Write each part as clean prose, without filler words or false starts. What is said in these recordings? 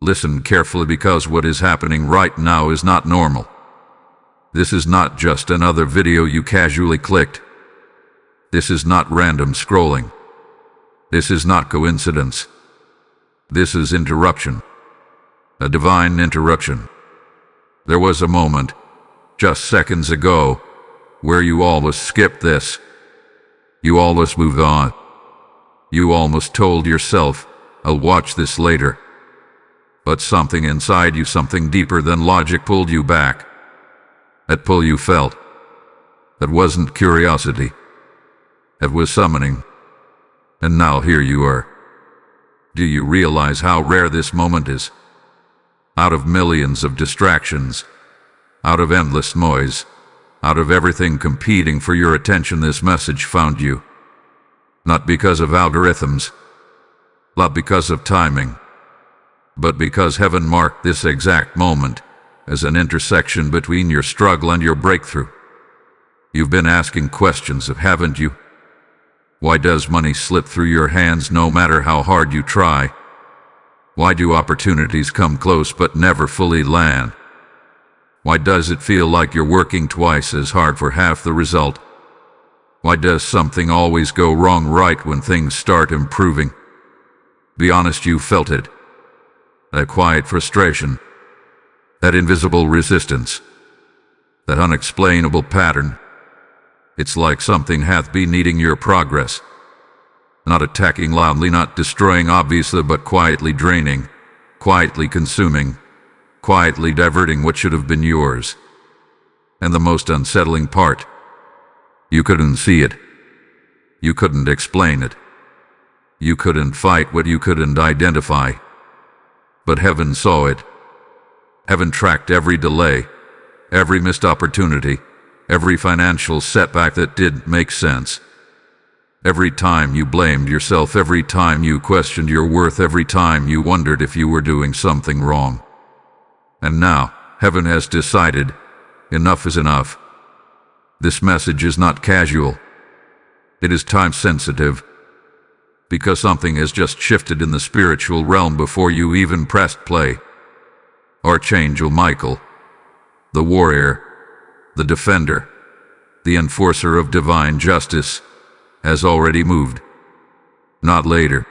Listen carefully, because what is happening right now is not normal. This is not just another video you casually clicked. This is not random scrolling. This is not coincidence. This is interruption. A divine interruption. There was a moment, just seconds ago, where you almost skipped this. You almost moved on. You almost told yourself, "I'll watch this later." But something inside you, something deeper than logic, pulled you back. That pull you felt. That wasn't curiosity. It was summoning. And now here you are. Do you realize how rare this moment is? Out of millions of distractions, out of endless noise, out of everything competing for your attention, this message found you. Not because of algorithms, not because of timing, but because heaven marked this exact moment as an intersection between your struggle and your breakthrough. You've been asking questions, haven't you? Why does money slip through your hands no matter how hard you try? Why do opportunities come close but never fully land? Why does it feel like you're working twice as hard for half the result? Why does something always go wrong right when things start improving? Be honest, you felt it. That quiet frustration, that invisible resistance, that unexplainable pattern. It's like something hath been eating your progress. Not attacking loudly, not destroying obviously, but quietly draining, quietly consuming, quietly diverting what should have been yours. And the most unsettling part, you couldn't see it. You couldn't explain it. You couldn't fight what you couldn't identify. But heaven saw it. Heaven tracked every delay, every missed opportunity, every financial setback that didn't make sense. Every time you blamed yourself, every time you questioned your worth, every time you wondered if you were doing something wrong. And now, heaven has decided, enough is enough. This message is not casual. It is time-sensitive. Because something has just shifted in the spiritual realm before you even pressed play. Archangel Michael, the warrior, the defender, the enforcer of divine justice, has already moved. Not later.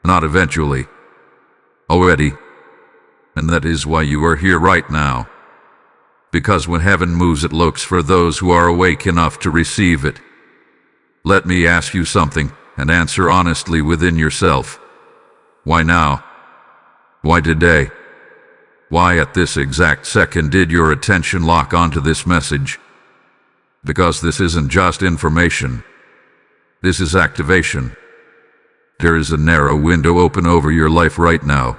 Not eventually. Already. And that is why you are here right now. Because when heaven moves, it looks for those who are awake enough to receive it. Let me ask you something, and answer honestly within yourself. Why now? Why today? Why at this exact second did your attention lock onto this message? Because this isn't just information. This is activation. There is a narrow window open over your life right now.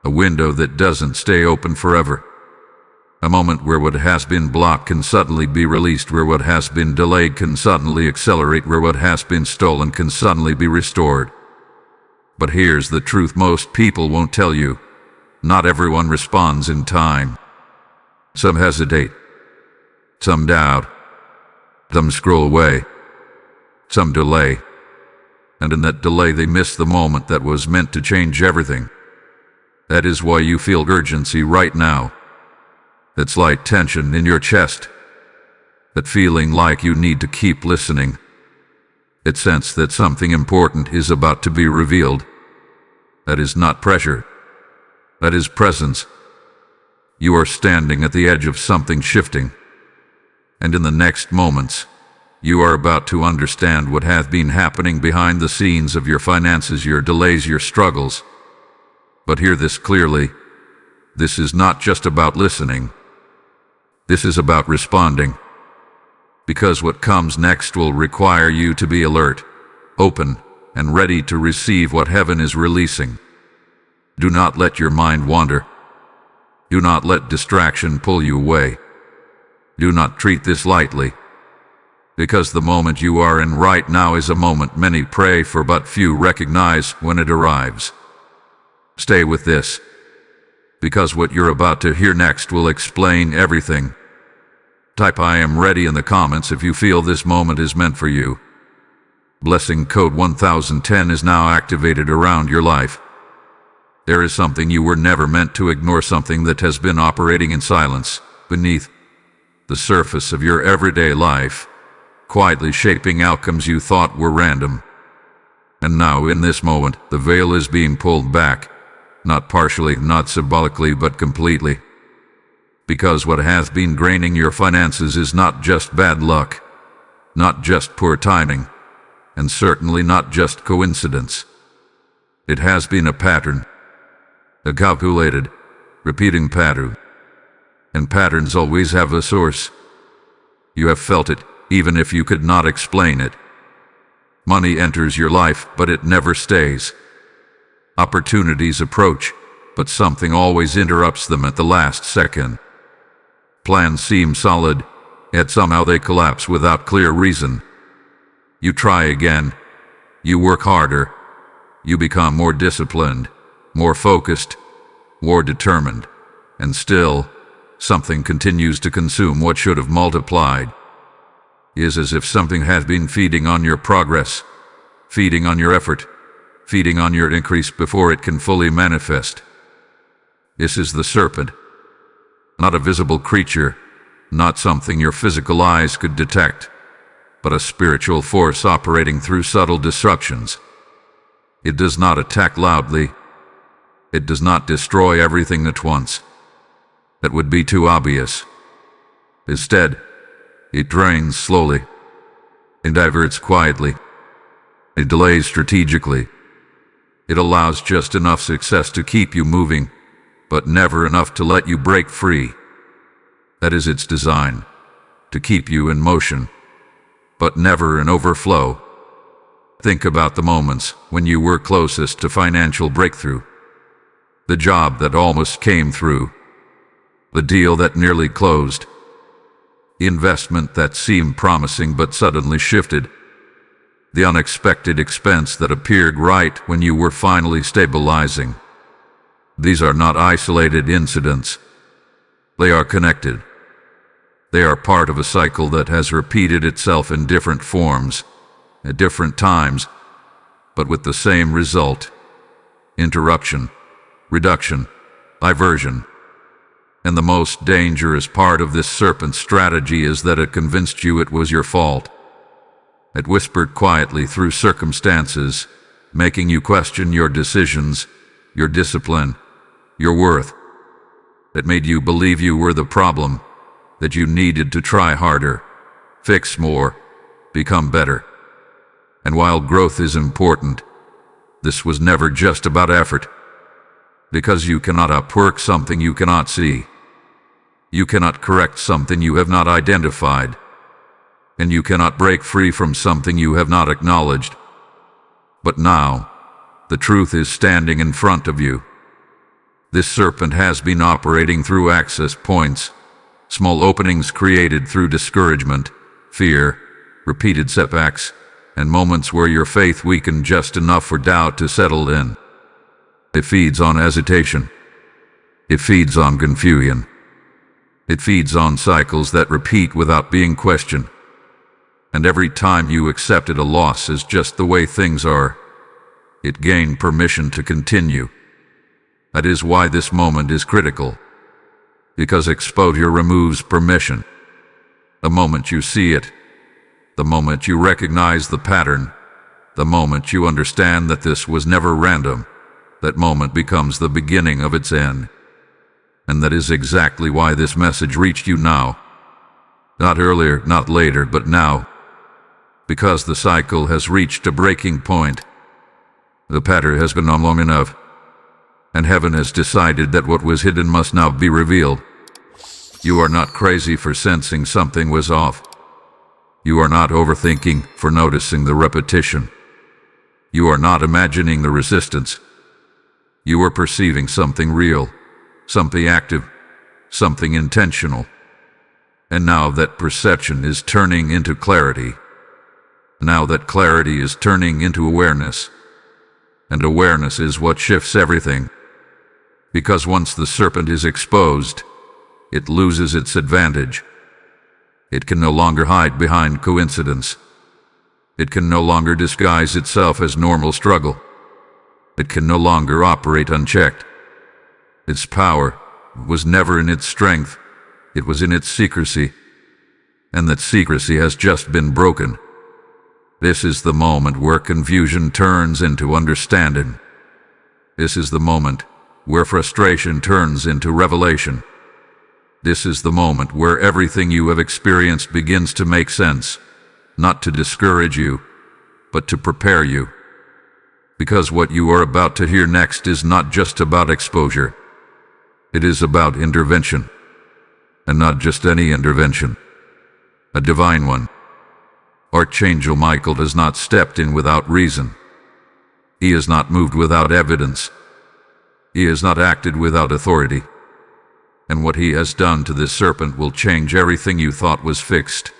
A window that doesn't stay open forever. A moment where what has been blocked can suddenly be released, where what has been delayed can suddenly accelerate, where what has been stolen can suddenly be restored. But here's the truth most people won't tell you. Not everyone responds in time. Some hesitate. Some doubt. Some scroll away. Some delay. And in that delay they miss the moment that was meant to change everything. That is why you feel urgency right now. That slight tension in your chest. That feeling like you need to keep listening. That sense that something important is about to be revealed. That is not pressure. That is presence. You are standing at the edge of something shifting. And in the next moments, you are about to understand what hath been happening behind the scenes of your finances, your delays, your struggles. But hear this clearly. This is not just about listening. This is about responding. Because what comes next will require you to be alert, open, and ready to receive what heaven is releasing. Do not let your mind wander. Do not let distraction pull you away. Do not treat this lightly. Because the moment you are in right now is a moment many pray for but few recognize when it arrives. Stay with this. Because what you're about to hear next will explain everything. Type "I am ready" in the comments if you feel this moment is meant for you. Blessing code 1010 is now activated around your life. There is something you were never meant to ignore, something that has been operating in silence, beneath the surface of your everyday life, quietly shaping outcomes you thought were random. And now, in this moment, the veil is being pulled back, not partially, not symbolically, but completely. Because what has been draining your finances is not just bad luck, not just poor timing, and certainly not just coincidence. It has been a pattern, a calculated, repeating pattern. And patterns always have a source. You have felt it, even if you could not explain it. Money enters your life, but it never stays. Opportunities approach, but something always interrupts them at the last second. Plans seem solid, yet somehow they collapse without clear reason. You try again. You work harder. You become more disciplined, more focused, more determined. And still, something continues to consume what should have multiplied. It is as if something has been feeding on your progress, feeding on your effort, feeding on your increase before it can fully manifest. This is the serpent. Not a visible creature, not something your physical eyes could detect, but a spiritual force operating through subtle disruptions. It does not attack loudly. It does not destroy everything at once. That would be too obvious. Instead, it drains slowly. It diverts quietly. It delays strategically. It allows just enough success to keep you moving, but never enough to let you break free. That is its design, to keep you in motion, but never in overflow. Think about the moments when you were closest to financial breakthrough. The job that almost came through. The deal that nearly closed. The investment that seemed promising but suddenly shifted. The unexpected expense that appeared right when you were finally stabilizing. These are not isolated incidents. They are connected. They are part of a cycle that has repeated itself in different forms, at different times, but with the same result: interruption, reduction, diversion. And the most dangerous part of this serpent strategy is that it convinced you it was your fault. It whispered quietly through circumstances, making you question your decisions, your discipline, your worth. It made you believe you were the problem, that you needed to try harder, fix more, become better. And while growth is important, this was never just about effort. Because you cannot upwork something you cannot see. You cannot correct something you have not identified. And you cannot break free from something you have not acknowledged. But now, the truth is standing in front of you. This serpent has been operating through access points, small openings created through discouragement, fear, repeated setbacks, and moments where your faith weakened just enough for doubt to settle in. It feeds on hesitation. It feeds on confusion. It feeds on cycles that repeat without being questioned. And every time you accepted a loss as just the way things are, it gained permission to continue. That is why this moment is critical. Because exposure removes permission. The moment you see it, the moment you recognize the pattern, the moment you understand that this was never random, that moment becomes the beginning of its end. And that is exactly why this message reached you now. Not earlier, not later, but now. Because the cycle has reached a breaking point. The pattern has been on long enough. And heaven has decided that what was hidden must now be revealed. You are not crazy for sensing something was off. You are not overthinking for noticing the repetition. You are not imagining the resistance. You are perceiving something real, something active, something intentional. And now that perception is turning into clarity. Now that clarity is turning into awareness. And awareness is what shifts everything. Because once the serpent is exposed, it loses its advantage. It can no longer hide behind coincidence. It can no longer disguise itself as normal struggle. It can no longer operate unchecked. Its power was never in its strength, it was in its secrecy, and that secrecy has just been broken. This is the moment where confusion turns into understanding. This is the moment where frustration turns into revelation. This is the moment where everything you have experienced begins to make sense, not to discourage you, but to prepare you. Because what you are about to hear next is not just about exposure. It is about intervention. And not just any intervention. A divine one. Archangel Michael has not stepped in without reason. He has not moved without evidence. He has not acted without authority. And what he has done to this serpent will change everything you thought was fixed,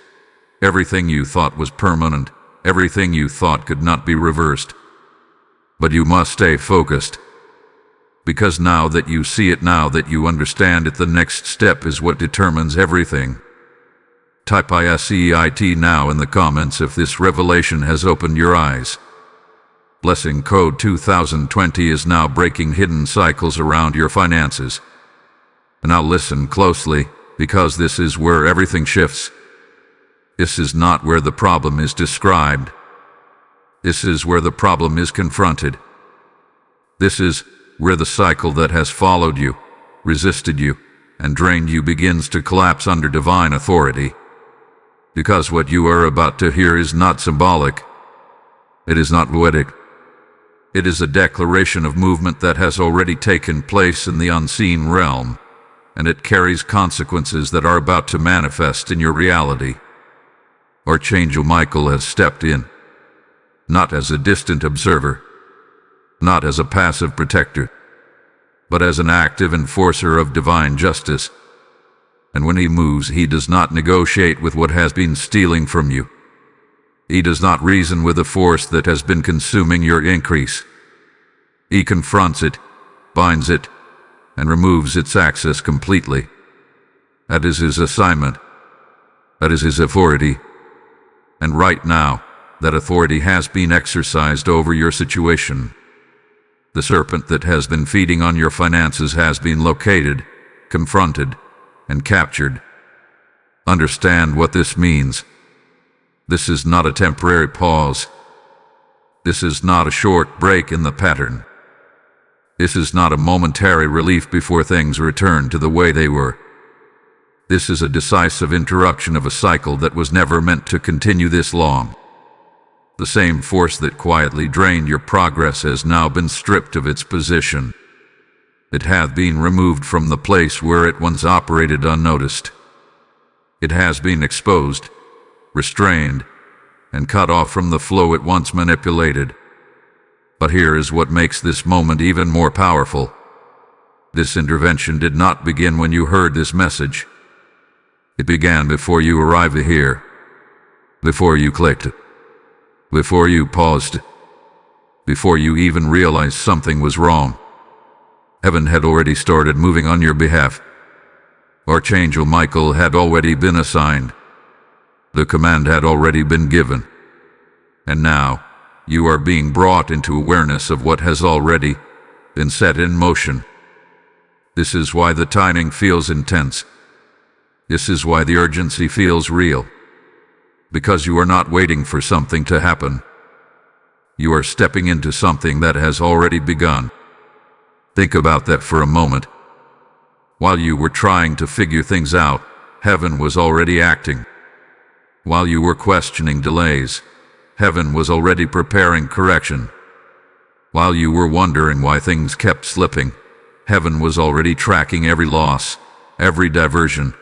everything you thought was permanent, everything you thought could not be reversed. But you must stay focused. Because now that you see it, now that you understand it, the next step is what determines everything. Type ISEIT now in the comments if this revelation has opened your eyes. Blessing Code 2020 is now breaking hidden cycles around your finances. Now listen closely, because this is where everything shifts. This is not where the problem is described. This is where the problem is confronted. This is where the cycle that has followed you, resisted you, and drained you begins to collapse under divine authority. Because what you are about to hear is not symbolic. It is not poetic. It is a declaration of movement that has already taken place in the unseen realm, and it carries consequences that are about to manifest in your reality. Archangel Michael has stepped in, not as a distant observer, not as a passive protector, but as an active enforcer of divine justice. And when he moves, he does not negotiate with what has been stealing from you. He does not reason with the force that has been consuming your increase. He confronts it, binds it, and removes its access completely. That is his assignment. That is his authority. And right now, that authority has been exercised over your situation. The serpent that has been feeding on your finances has been located, confronted, and captured. Understand what this means. This is not a temporary pause. This is not a short break in the pattern. This is not a momentary relief before things return to the way they were. This is a decisive interruption of a cycle that was never meant to continue this long. The same force that quietly drained your progress has now been stripped of its position. It hath been removed from the place where it once operated unnoticed. It has been exposed, restrained, and cut off from the flow it once manipulated. But here is what makes this moment even more powerful. This intervention did not begin when you heard this message. It began before you arrived here, before you clicked, before you paused, before you even realized something was wrong. Heaven had already started moving on your behalf. Archangel Michael had already been assigned. The command had already been given. And now, you are being brought into awareness of what has already been set in motion. This is why the timing feels intense. This is why the urgency feels real. Because you are not waiting for something to happen. You are stepping into something that has already begun. Think about that for a moment. While you were trying to figure things out, heaven was already acting. While you were questioning delays, heaven was already preparing correction. While you were wondering why things kept slipping, heaven was already tracking every loss, every diversion,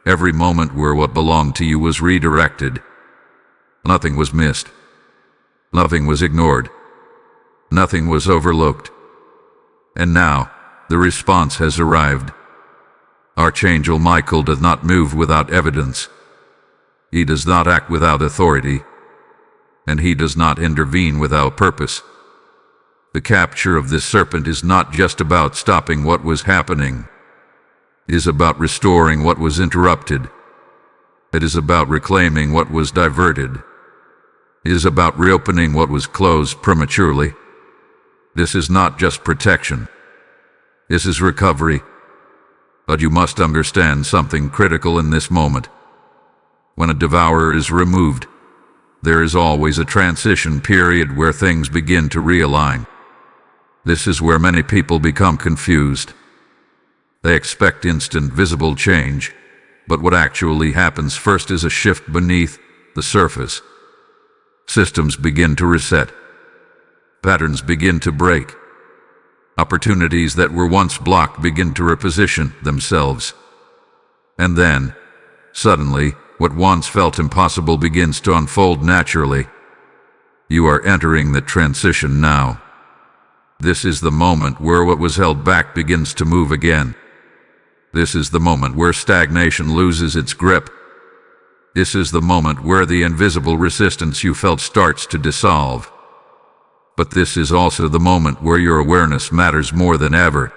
every moment where what belonged to you was redirected. Nothing was missed. Nothing was ignored. Nothing was overlooked. And now, the response has arrived. Archangel Michael does not move without evidence. He does not act without authority. And he does not intervene without purpose. The capture of this serpent is not just about stopping what was happening. It is about restoring what was interrupted. It is about reclaiming what was diverted. It is about reopening what was closed prematurely. This is not just protection. This is recovery. But you must understand something critical in this moment. When a devourer is removed, there is always a transition period where things begin to realign. This is where many people become confused. They expect instant visible change, but what actually happens first is a shift beneath the surface. Systems begin to reset. Patterns begin to break. Opportunities that were once blocked begin to reposition themselves. And then, suddenly, what once felt impossible begins to unfold naturally. You are entering the transition now. This is the moment where what was held back begins to move again. This is the moment where stagnation loses its grip. This is the moment where the invisible resistance you felt starts to dissolve. But this is also the moment where your awareness matters more than ever.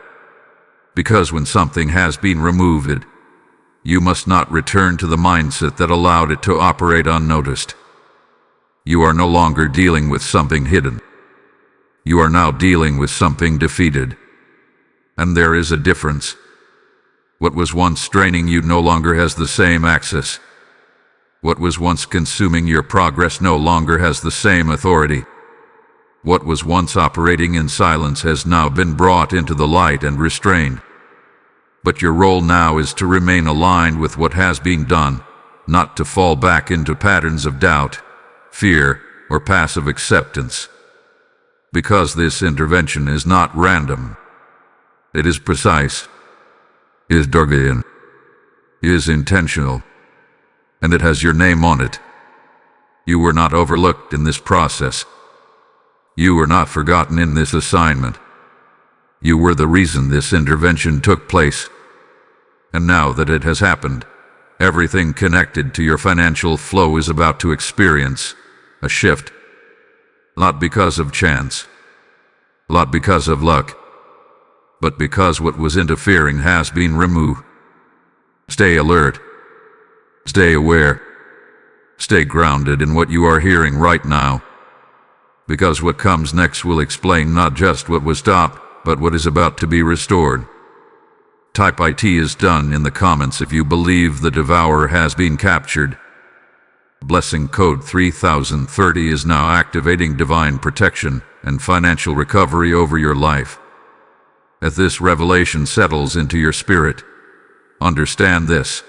Because when something has been removed, you must not return to the mindset that allowed it to operate unnoticed. You are no longer dealing with something hidden. You are now dealing with something defeated. And there is a difference. What was once straining you no longer has the same access. What was once consuming your progress no longer has the same authority. What was once operating in silence has now been brought into the light and restrained. But your role now is to remain aligned with what has been done, not to fall back into patterns of doubt, fear, or passive acceptance. Because this intervention is not random. It is precise. It is Dargian. It is intentional. And it has your name on it. You were not overlooked in this process. You were not forgotten in this assignment. You were the reason this intervention took place. And now that it has happened, everything connected to your financial flow is about to experience a shift. Not because of chance, not because of luck, but because what was interfering has been removed. Stay alert. Stay aware. Stay grounded in what you are hearing right now. Because what comes next will explain not just what was stopped, but what is about to be restored. Type IT is done in the comments if you believe the devourer has been captured. Blessing code 3030 is now activating divine protection and financial recovery over your life. As this revelation settles into your spirit, understand this.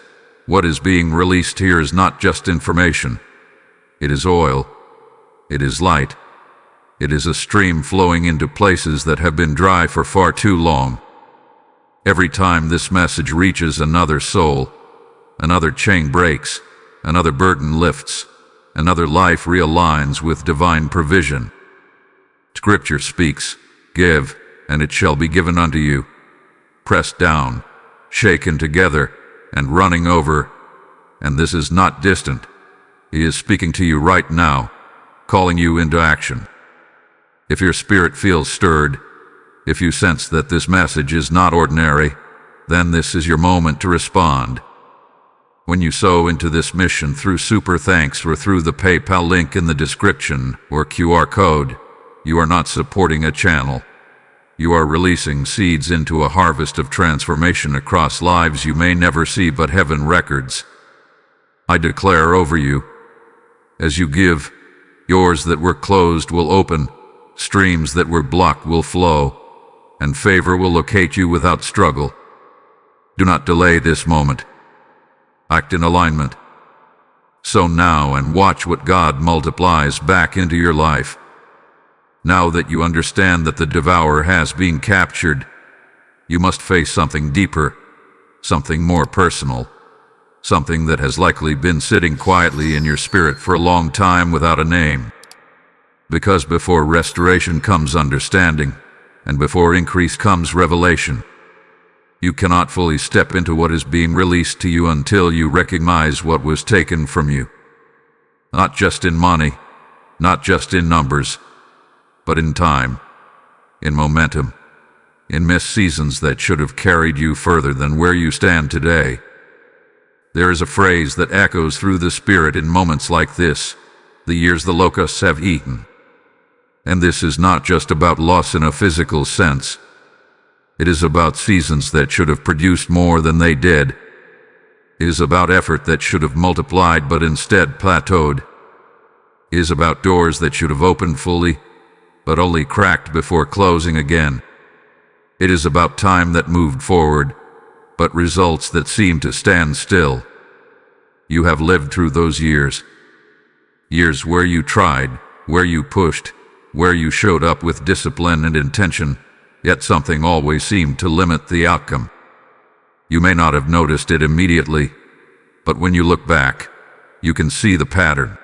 What is being released here is not just information. It is oil. It is light. It is a stream flowing into places that have been dry for far too long. Every time this message reaches another soul, another chain breaks, another burden lifts, another life realigns with divine provision. Scripture speaks, "Give, and it shall be given unto you. Pressed down, shaken together, and running over." And this is not distant. He is speaking to you right now, calling you into action. If your spirit feels stirred, if you sense that this message is not ordinary, then this is your moment to respond. When you sow into this mission through Super Thanks or through the PayPal link in the description or QR code, you are not supporting a channel. You are releasing seeds into a harvest of transformation across lives you may never see but heaven records. I declare over you, as you give, doors that were closed will open, streams that were blocked will flow, and favor will locate you without struggle. Do not delay this moment. Act in alignment. Sow now and watch what God multiplies back into your life. Now that you understand that the devourer has been captured, you must face something deeper, something more personal, something that has likely been sitting quietly in your spirit for a long time without a name. Because before restoration comes understanding, and before increase comes revelation. You cannot fully step into what is being released to you until you recognize what was taken from you. Not just in money, not just in numbers, but in time, in momentum, in missed seasons that should have carried you further than where you stand today. There is a phrase that echoes through the spirit in moments like this: the years the locusts have eaten. And this is not just about loss in a physical sense. It is about seasons that should have produced more than they did. It is about effort that should have multiplied but instead plateaued. It is about doors that should have opened fully, but only cracked before closing again. It is about time that moved forward, but results that seemed to stand still. You have lived through those years. Years where you tried, where you pushed, where you showed up with discipline and intention, yet something always seemed to limit the outcome. You may not have noticed it immediately, but when you look back, you can see the pattern.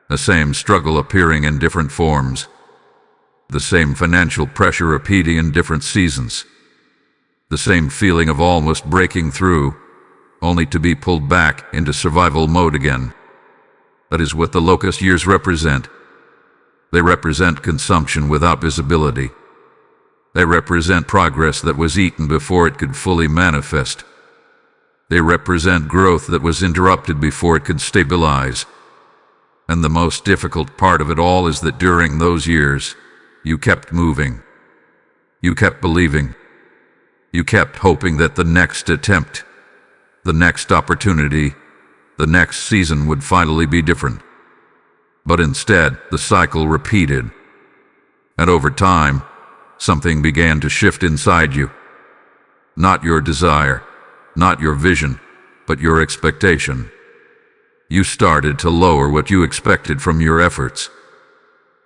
The same struggle appearing in different forms. The same financial pressure repeating in different seasons. The same feeling of almost breaking through, only to be pulled back into survival mode again. That is what the locust years represent. They represent consumption without visibility. They represent progress that was eaten before it could fully manifest. They represent growth that was interrupted before it could stabilize. And the most difficult part of it all is that during those years, you kept moving. You kept believing. You kept hoping that the next attempt, the next opportunity, the next season would finally be different. But instead, the cycle repeated. And over time, something began to shift inside you. Not your desire, not your vision, but your expectation. You started to lower what you expected from your efforts.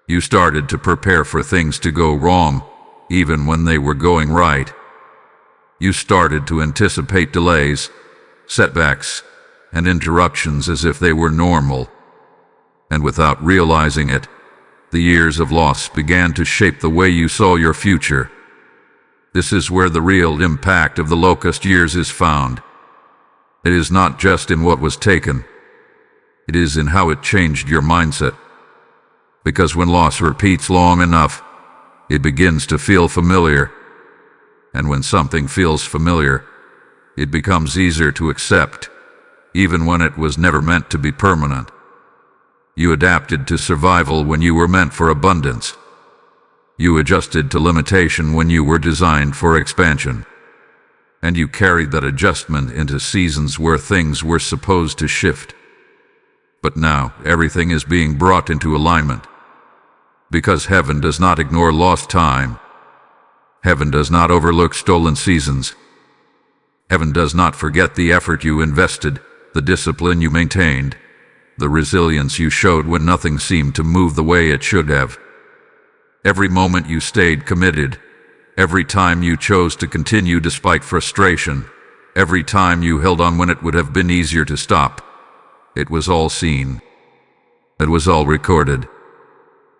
You started to prepare for things to go wrong, even when they were going right. You started to anticipate delays, setbacks, and interruptions as if they were normal. And without realizing it, the years of loss began to shape the way you saw your future. This is where the real impact of the locust years is found. It is not just in what was taken. It is in how it changed your mindset. Because when loss repeats long enough, it begins to feel familiar. And when something feels familiar, it becomes easier to accept, even when it was never meant to be permanent. You adapted to survival when you were meant for abundance. You adjusted to limitation when you were designed for expansion. And you carried that adjustment into seasons where things were supposed to shift. But now, everything is being brought into alignment. Because heaven does not ignore lost time. Heaven does not overlook stolen seasons. Heaven does not forget the effort you invested, the discipline you maintained, the resilience you showed when nothing seemed to move the way it should have. Every moment you stayed committed, every time you chose to continue despite frustration, every time you held on when it would have been easier to stop, it was all seen. It was all recorded.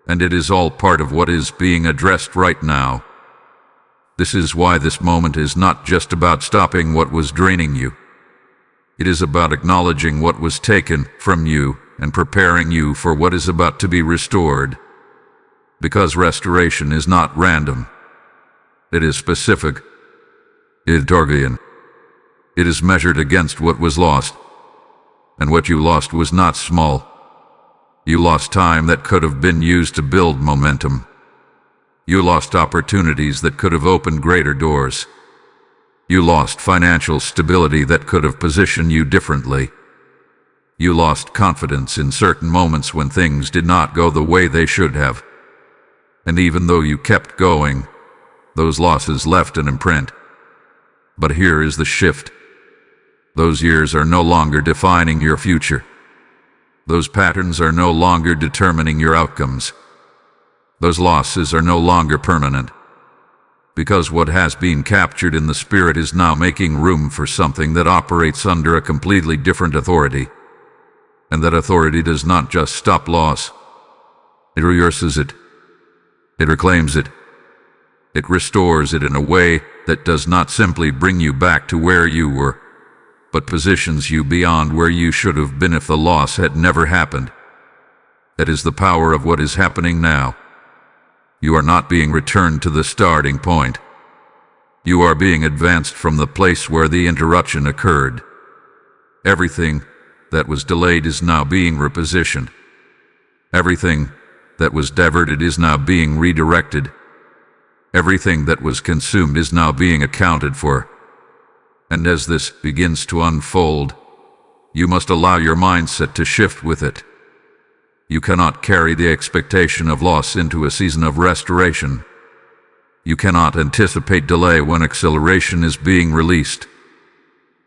And it is all part of what is being addressed right now. This is why this moment is not just about stopping what was draining you. It is about acknowledging what was taken from you and preparing you for what is about to be restored. Because restoration is not random. It is specific. It is Targean. It is measured against what was lost. And what you lost was not small. You lost time that could have been used to build momentum. You lost opportunities that could have opened greater doors. You lost financial stability that could have positioned you differently. You lost confidence in certain moments when things did not go the way they should have. And even though you kept going, those losses left an imprint. But here is the shift. Those years are no longer defining your future. Those patterns are no longer determining your outcomes. Those losses are no longer permanent. Because what has been captured in the spirit is now making room for something that operates under a completely different authority. And that authority does not just stop loss. It reverses it. It reclaims it. It restores it in a way that does not simply bring you back to where you were, but positions you beyond where you should have been if the loss had never happened. That is the power of what is happening now. You are not being returned to the starting point. You are being advanced from the place where the interruption occurred. Everything that was delayed is now being repositioned. Everything that was diverted is now being redirected. Everything that was consumed is now being accounted for. And as this begins to unfold, you must allow your mindset to shift with it. You cannot carry the expectation of loss into a season of restoration. You cannot anticipate delay when acceleration is being released.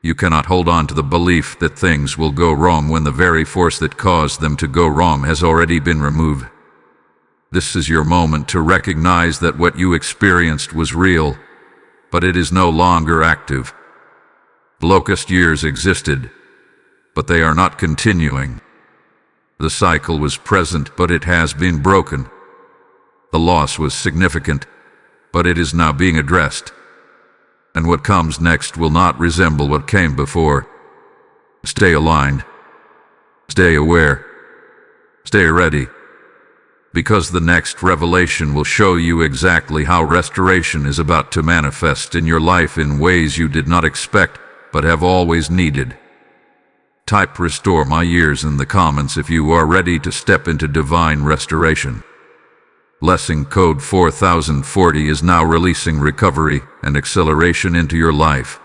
You cannot hold on to the belief that things will go wrong when the very force that caused them to go wrong has already been removed. This is your moment to recognize that what you experienced was real, but it is no longer active. Locust years existed, but they are not continuing. The cycle was present, but it has been broken. The loss was significant, but it is now being addressed. And what comes next will not resemble what came before. Stay aligned. Stay aware. Stay ready. Because the next revelation will show you exactly how restoration is about to manifest in your life in ways you did not expect, but have always needed. Type "Restore my years" in the comments if you are ready to step into divine restoration. Lesson code 4040 is now releasing recovery and acceleration into your life.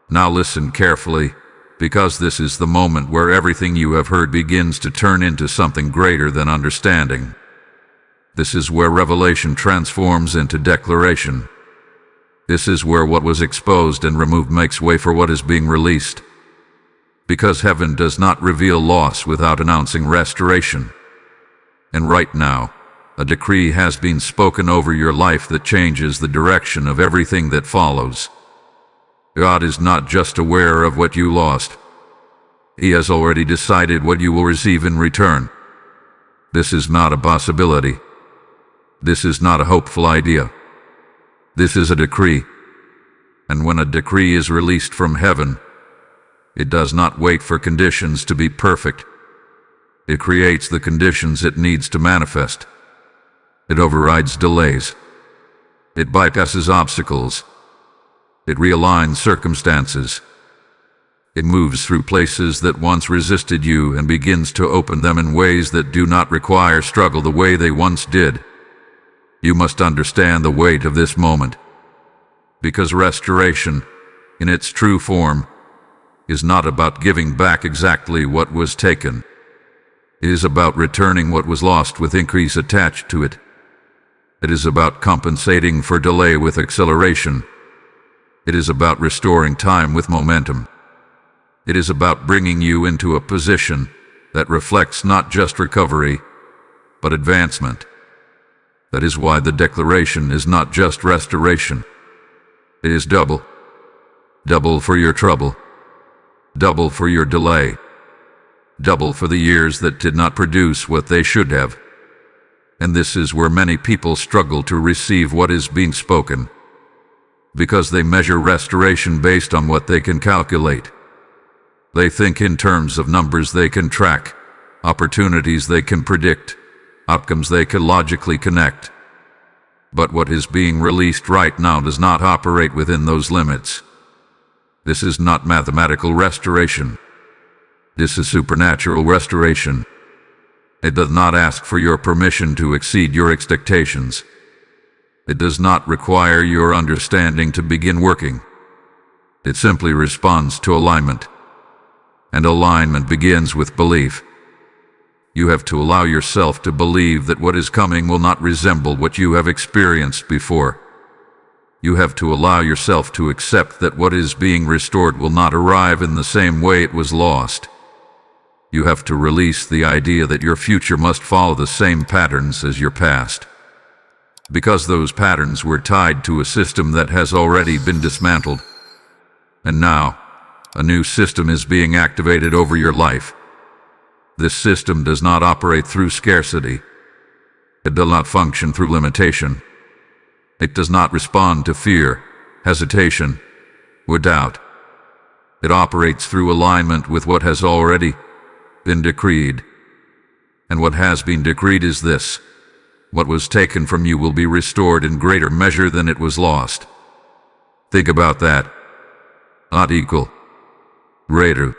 Now listen carefully, because this is the moment where everything you have heard begins to turn into something greater than understanding. This is where revelation transforms into declaration. This is where what was exposed and removed makes way for what is being released. Because heaven does not reveal loss without announcing restoration. And right now, a decree has been spoken over your life that changes the direction of everything that follows. God is not just aware of what you lost. He has already decided what you will receive in return. This is not a possibility. This is not a hopeful idea. This is a decree. And when a decree is released from heaven, it does not wait for conditions to be perfect. It creates the conditions it needs to manifest. It overrides delays. It bypasses obstacles. It realigns circumstances. It moves through places that once resisted you and begins to open them in ways that do not require struggle the way they once did. You must understand the weight of this moment. Because restoration, in its true form, is not about giving back exactly what was taken. It is about returning what was lost with increase attached to it. It is about compensating for delay with acceleration. It is about restoring time with momentum. It is about bringing you into a position that reflects not just recovery, but advancement. That is why the declaration is not just restoration. It is double. Double for your trouble. Double for your delay. Double for the years that did not produce what they should have. And this is where many people struggle to receive what is being spoken. Because they measure restoration based on what they can calculate. They think in terms of numbers they can track, opportunities they can predict, outcomes they can logically connect. But what is being released right now does not operate within those limits. This is not mathematical restoration. This is supernatural restoration. It does not ask for your permission to exceed your expectations. It does not require your understanding to begin working. It simply responds to alignment. And alignment begins with belief. You have to allow yourself to believe that what is coming will not resemble what you have experienced before. You have to allow yourself to accept that what is being restored will not arrive in the same way it was lost. You have to release the idea that your future must follow the same patterns as your past. Because those patterns were tied to a system that has already been dismantled. And now, a new system is being activated over your life. This system does not operate through scarcity. It does not function through limitation. It does not respond to fear, hesitation, or doubt. It operates through alignment with what has already been decreed. And what has been decreed is this: what was taken from you will be restored in greater measure than it was lost. Think about that. Not equal. Greater.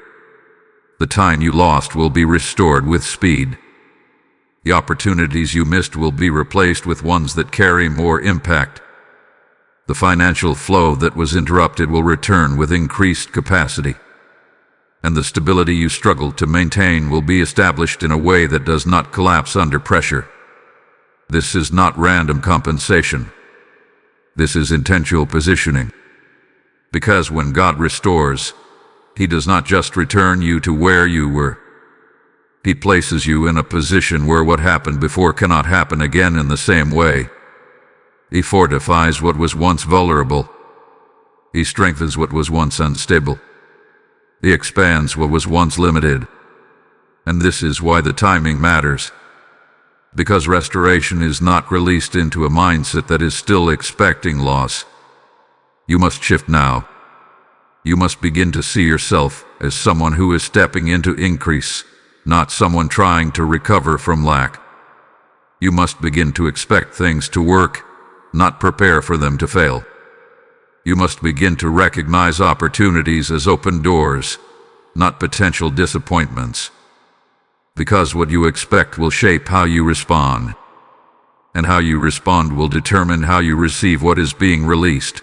The time you lost will be restored with speed. The opportunities you missed will be replaced with ones that carry more impact. The financial flow that was interrupted will return with increased capacity. And the stability you struggled to maintain will be established in a way that does not collapse under pressure. This is not random compensation. This is intentional positioning. Because when God restores, He does not just return you to where you were. He places you in a position where what happened before cannot happen again in the same way. He fortifies what was once vulnerable. He strengthens what was once unstable. He expands what was once limited. And this is why the timing matters. Because restoration is not released into a mindset that is still expecting loss. You must shift now. You must begin to see yourself as someone who is stepping into increase, not someone trying to recover from lack. You must begin to expect things to work, not prepare for them to fail. You must begin to recognize opportunities as open doors, not potential disappointments. Because what you expect will shape how you respond, and how you respond will determine how you receive what is being released.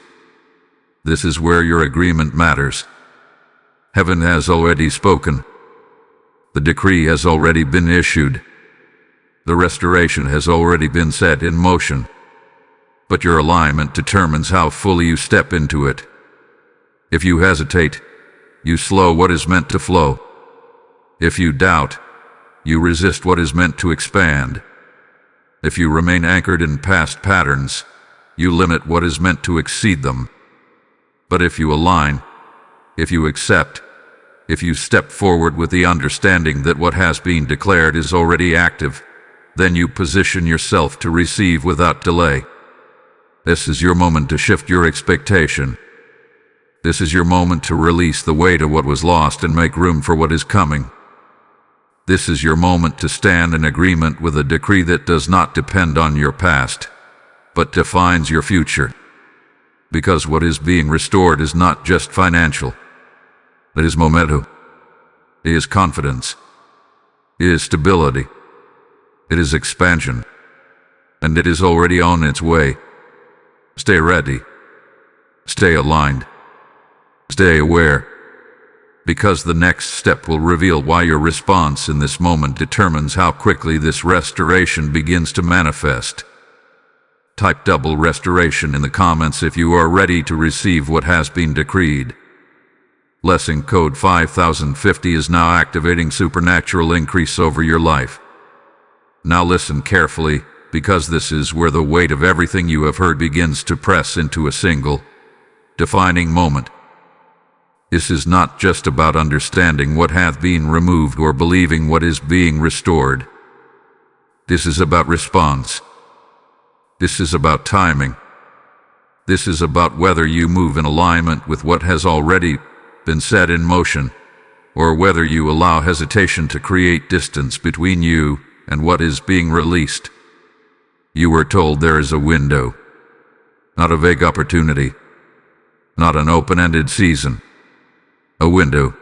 This is where your agreement matters. Heaven has already spoken. The decree has already been issued. The restoration has already been set in motion. But your alignment determines how fully you step into it. If you hesitate, you slow what is meant to flow. If you doubt, you resist what is meant to expand. If you remain anchored in past patterns, you limit what is meant to exceed them. But if you align, if you accept, if you step forward with the understanding that what has been declared is already active, then you position yourself to receive without delay. This is your moment to shift your expectation. This is your moment to release the weight of what was lost and make room for what is coming. This is your moment to stand in agreement with a decree that does not depend on your past, but defines your future. Because what is being restored is not just financial. It is momentum. It is confidence. It is stability. It is expansion. And it is already on its way. Stay ready. Stay aligned. Stay aware. Because the next step will reveal why your response in this moment determines how quickly this restoration begins to manifest. Type double restoration in the comments if you are ready to receive what has been decreed. Blessing code 5050 is now activating supernatural increase over your life. Now listen carefully, because this is where the weight of everything you have heard begins to press into a single, defining moment. This is not just about understanding what hath been removed or believing what is being restored. This is about response. This is about timing. This is about whether you move in alignment with what has already been set in motion, or whether you allow hesitation to create distance between you and what is being released. You were told there is a window, not a vague opportunity, not an open-ended season. A window,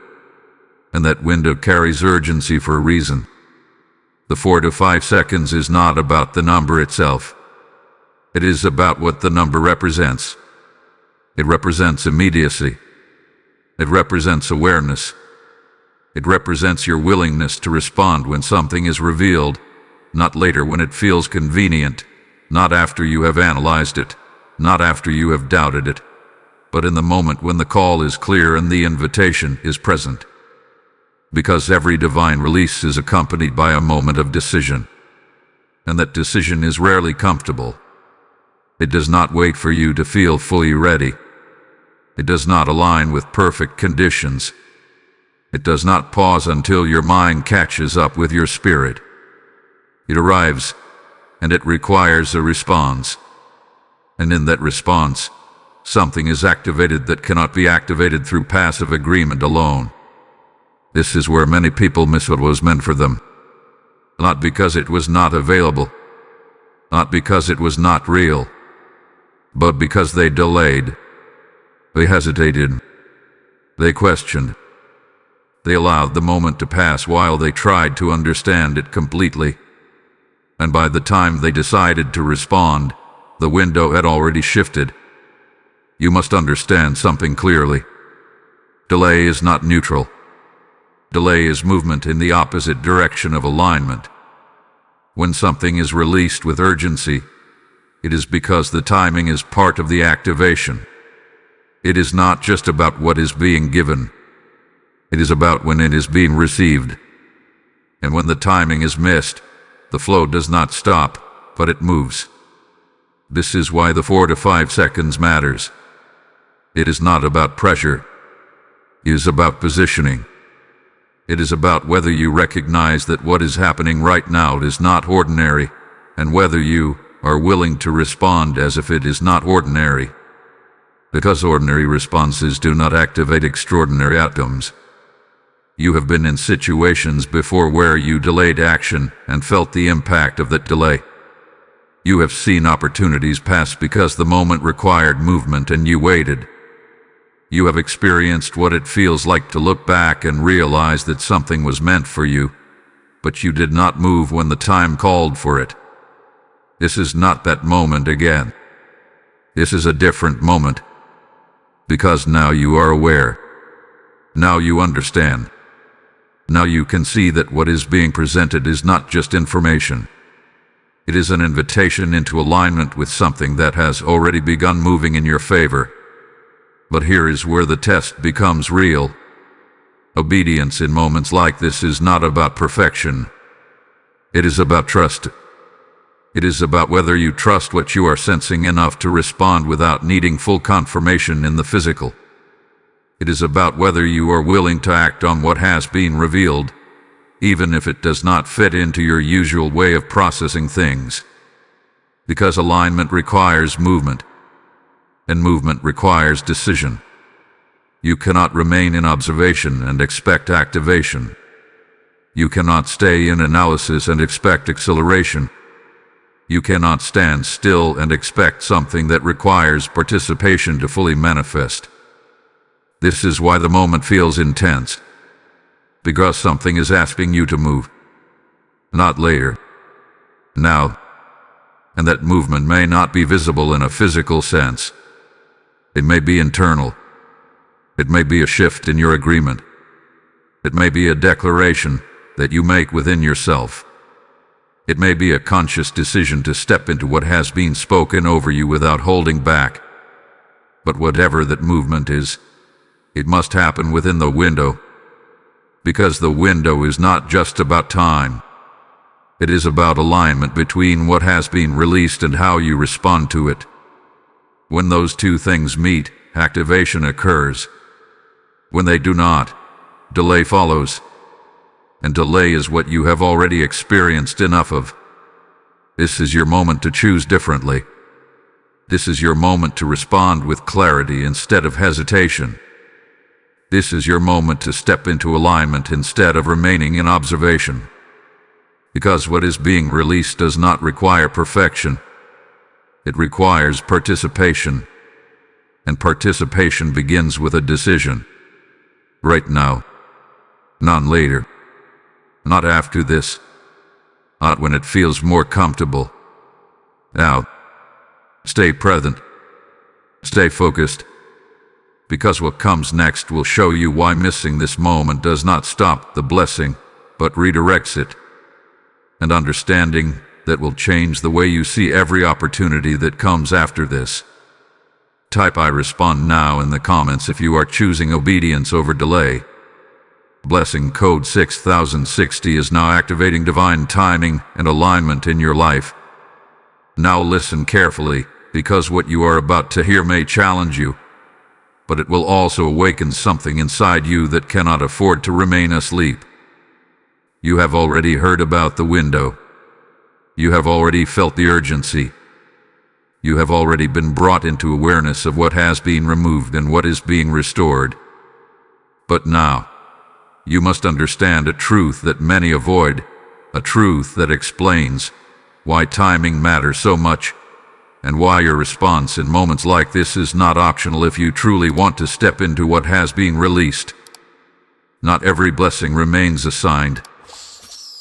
and that window carries urgency for a reason. The 4 to 5 seconds is not about the number itself. It is about what the number represents. It represents immediacy. It represents awareness. It represents your willingness to respond when something is revealed, not later when it feels convenient, not after you have analyzed it, not after you have doubted it, but in the moment when the call is clear and the invitation is present. Because every divine release is accompanied by a moment of decision, and that decision is rarely comfortable. It does not wait for you to feel fully ready. It does not align with perfect conditions. It does not pause until your mind catches up with your spirit. It arrives, and it requires a response. And in that response, something is activated that cannot be activated through passive agreement alone. This is where many people miss what was meant for them. Not because it was not available, not because it was not real, but because they delayed, they hesitated, they questioned, they allowed the moment to pass while they tried to understand it completely. and by the time they decided to respond, the window had already shifted. You must understand something clearly. Delay is not neutral. Delay is movement in the opposite direction of alignment. When something is released with urgency, it is because the timing is part of the activation. It is not just about what is being given. It is about when it is being received. And when the timing is missed, the flow does not stop, but it moves. This is why the 4 to 5 seconds matters. It is not about pressure. It is about positioning. It is about whether you recognize that what is happening right now is not ordinary, and whether you are willing to respond as if it is not ordinary. Because ordinary responses do not activate extraordinary outcomes. You have been in situations before where you delayed action and felt the impact of that delay. You have seen opportunities pass because the moment required movement and you waited. You have experienced what it feels like to look back and realize that something was meant for you, but you did not move when the time called for it. This is not that moment again. This is a different moment. Because now you are aware. Now you understand. Now you can see that what is being presented is not just information. It is an invitation into alignment with something that has already begun moving in your favor. But here is where the test becomes real. Obedience in moments like this is not about perfection. It is about trust. It is about whether you trust what you are sensing enough to respond without needing full confirmation in the physical. It is about whether you are willing to act on what has been revealed, even if it does not fit into your usual way of processing things. Because alignment requires movement, and movement requires decision. You cannot remain in observation and expect activation. You cannot stay in analysis and expect acceleration. You cannot stand still and expect something that requires participation to fully manifest. This is why the moment feels intense. Because something is asking you to move. Not later. Now. And that movement may not be visible in a physical sense. It may be internal. It may be a shift in your agreement. It may be a declaration that you make within yourself. It may be a conscious decision to step into what has been spoken over you without holding back. But whatever that movement is, it must happen within the window. Because the window is not just about time. It is about alignment between what has been released and how you respond to it. When those two things meet, activation occurs. When they do not, delay follows. And delay is what you have already experienced enough of. This is your moment to choose differently. This is your moment to respond with clarity instead of hesitation. This is your moment to step into alignment instead of remaining in observation. Because what is being released does not require perfection. It requires participation. And participation begins with a decision. Right now. Not later. Not after this. Not when it feels more comfortable. Now. Stay present. Stay focused. Because what comes next will show you why missing this moment does not stop the blessing, but redirects it. And understanding that will change the way you see every opportunity that comes after this. Type "I respond now" in the comments if you are choosing obedience over delay. Blessing code 6060 is now activating divine timing and alignment in your life. Now listen carefully, because what you are about to hear may challenge you, but it will also awaken something inside you that cannot afford to remain asleep. You have already heard about the window. You have already felt the urgency. You have already been brought into awareness of what has been removed and what is being restored. But now, you must understand a truth that many avoid, a truth that explains why timing matters so much, and why your response in moments like this is not optional if you truly want to step into what has been released. Not every blessing remains assigned.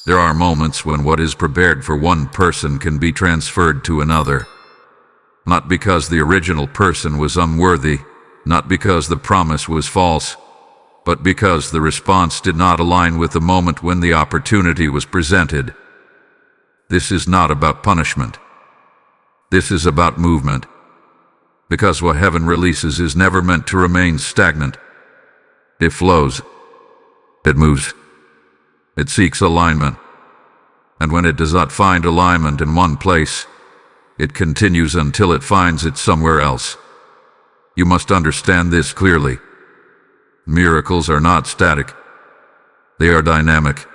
There are moments when what is prepared for one person can be transferred to another. Not because the original person was unworthy, not because the promise was false, but because the response did not align with the moment when the opportunity was presented. This is not about punishment. This is about movement. Because what heaven releases is never meant to remain stagnant. It flows. It moves. It seeks alignment. And when it does not find alignment in one place, it continues until it finds it somewhere else. You must understand this clearly. Miracles are not static. They are dynamic.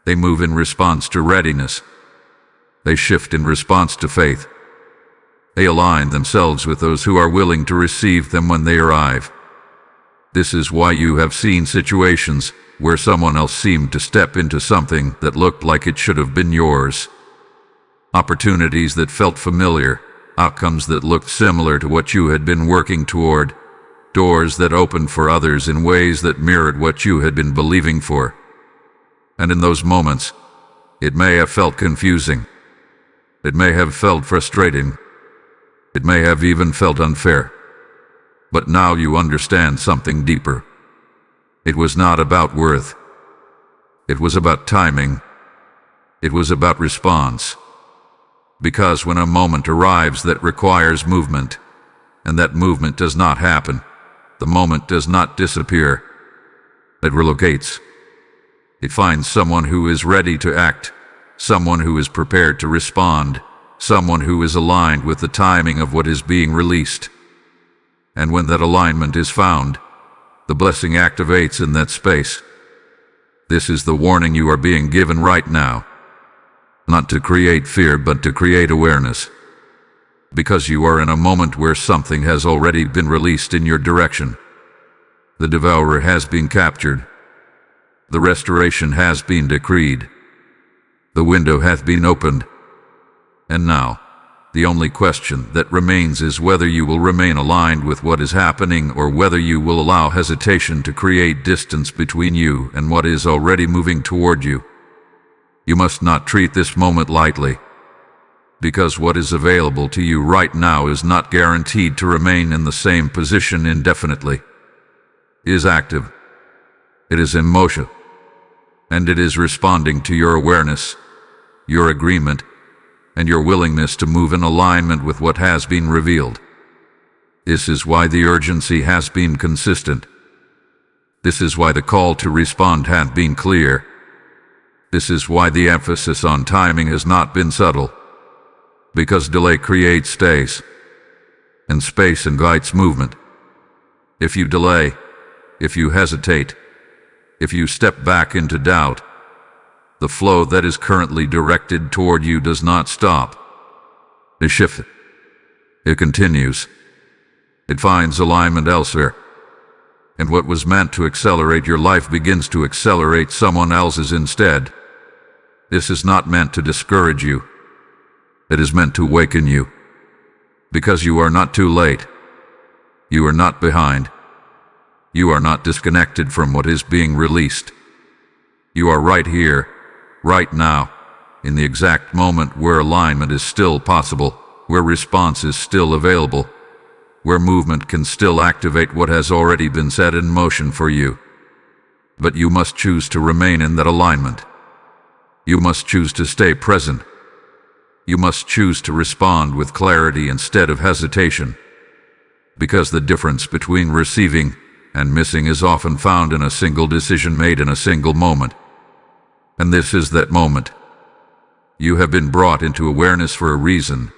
They move in response to readiness. They shift in response to faith. They align themselves with those who are willing to receive them when they arrive. This is why you have seen situations where someone else seemed to step into something that looked like it should have been yours. Opportunities that felt familiar, outcomes that looked similar to what you had been working toward, doors that opened for others in ways that mirrored what you had been believing for. And in those moments, it may have felt confusing. It may have felt frustrating. It may have even felt unfair. But now you understand something deeper. It was not about worth. It was about timing. It was about response. Because when a moment arrives that requires movement, and that movement does not happen, the moment does not disappear. It relocates. It finds someone who is ready to act, someone who is prepared to respond, someone who is aligned with the timing of what is being released. And when that alignment is found, the blessing activates in that space. This is the warning you are being given right now. Not to create fear, but to create awareness. Because you are in a moment where something has already been released in your direction. The devourer has been captured. The restoration has been decreed. The window hath been opened. And now, the only question that remains is whether you will remain aligned with what is happening or whether you will allow hesitation to create distance between you and what is already moving toward you. You must not treat this moment lightly, because what is available to you right now is not guaranteed to remain in the same position indefinitely. It is active. It is in motion. And it is responding to your awareness, your agreement, and your willingness to move in alignment with what has been revealed. This is why the urgency has been consistent. This is why the call to respond hath been clear. This is why the emphasis on timing has not been subtle. Because delay creates space, and space invites movement. If you delay, if you hesitate, if you step back into doubt, the flow that is currently directed toward you does not stop. It shifts. It continues. It finds alignment elsewhere. And what was meant to accelerate your life begins to accelerate someone else's instead. This is not meant to discourage you. It is meant to awaken you. Because you are not too late. You are not behind. You are not disconnected from what is being released. You are right here, right now, in the exact moment where alignment is still possible, where response is still available, where movement can still activate what has already been set in motion for you. But you must choose to remain in that alignment. You must choose to stay present. You must choose to respond with clarity instead of hesitation. Because the difference between receiving and missing is often found in a single decision made in a single moment. And this is that moment. You have been brought into awareness for a reason.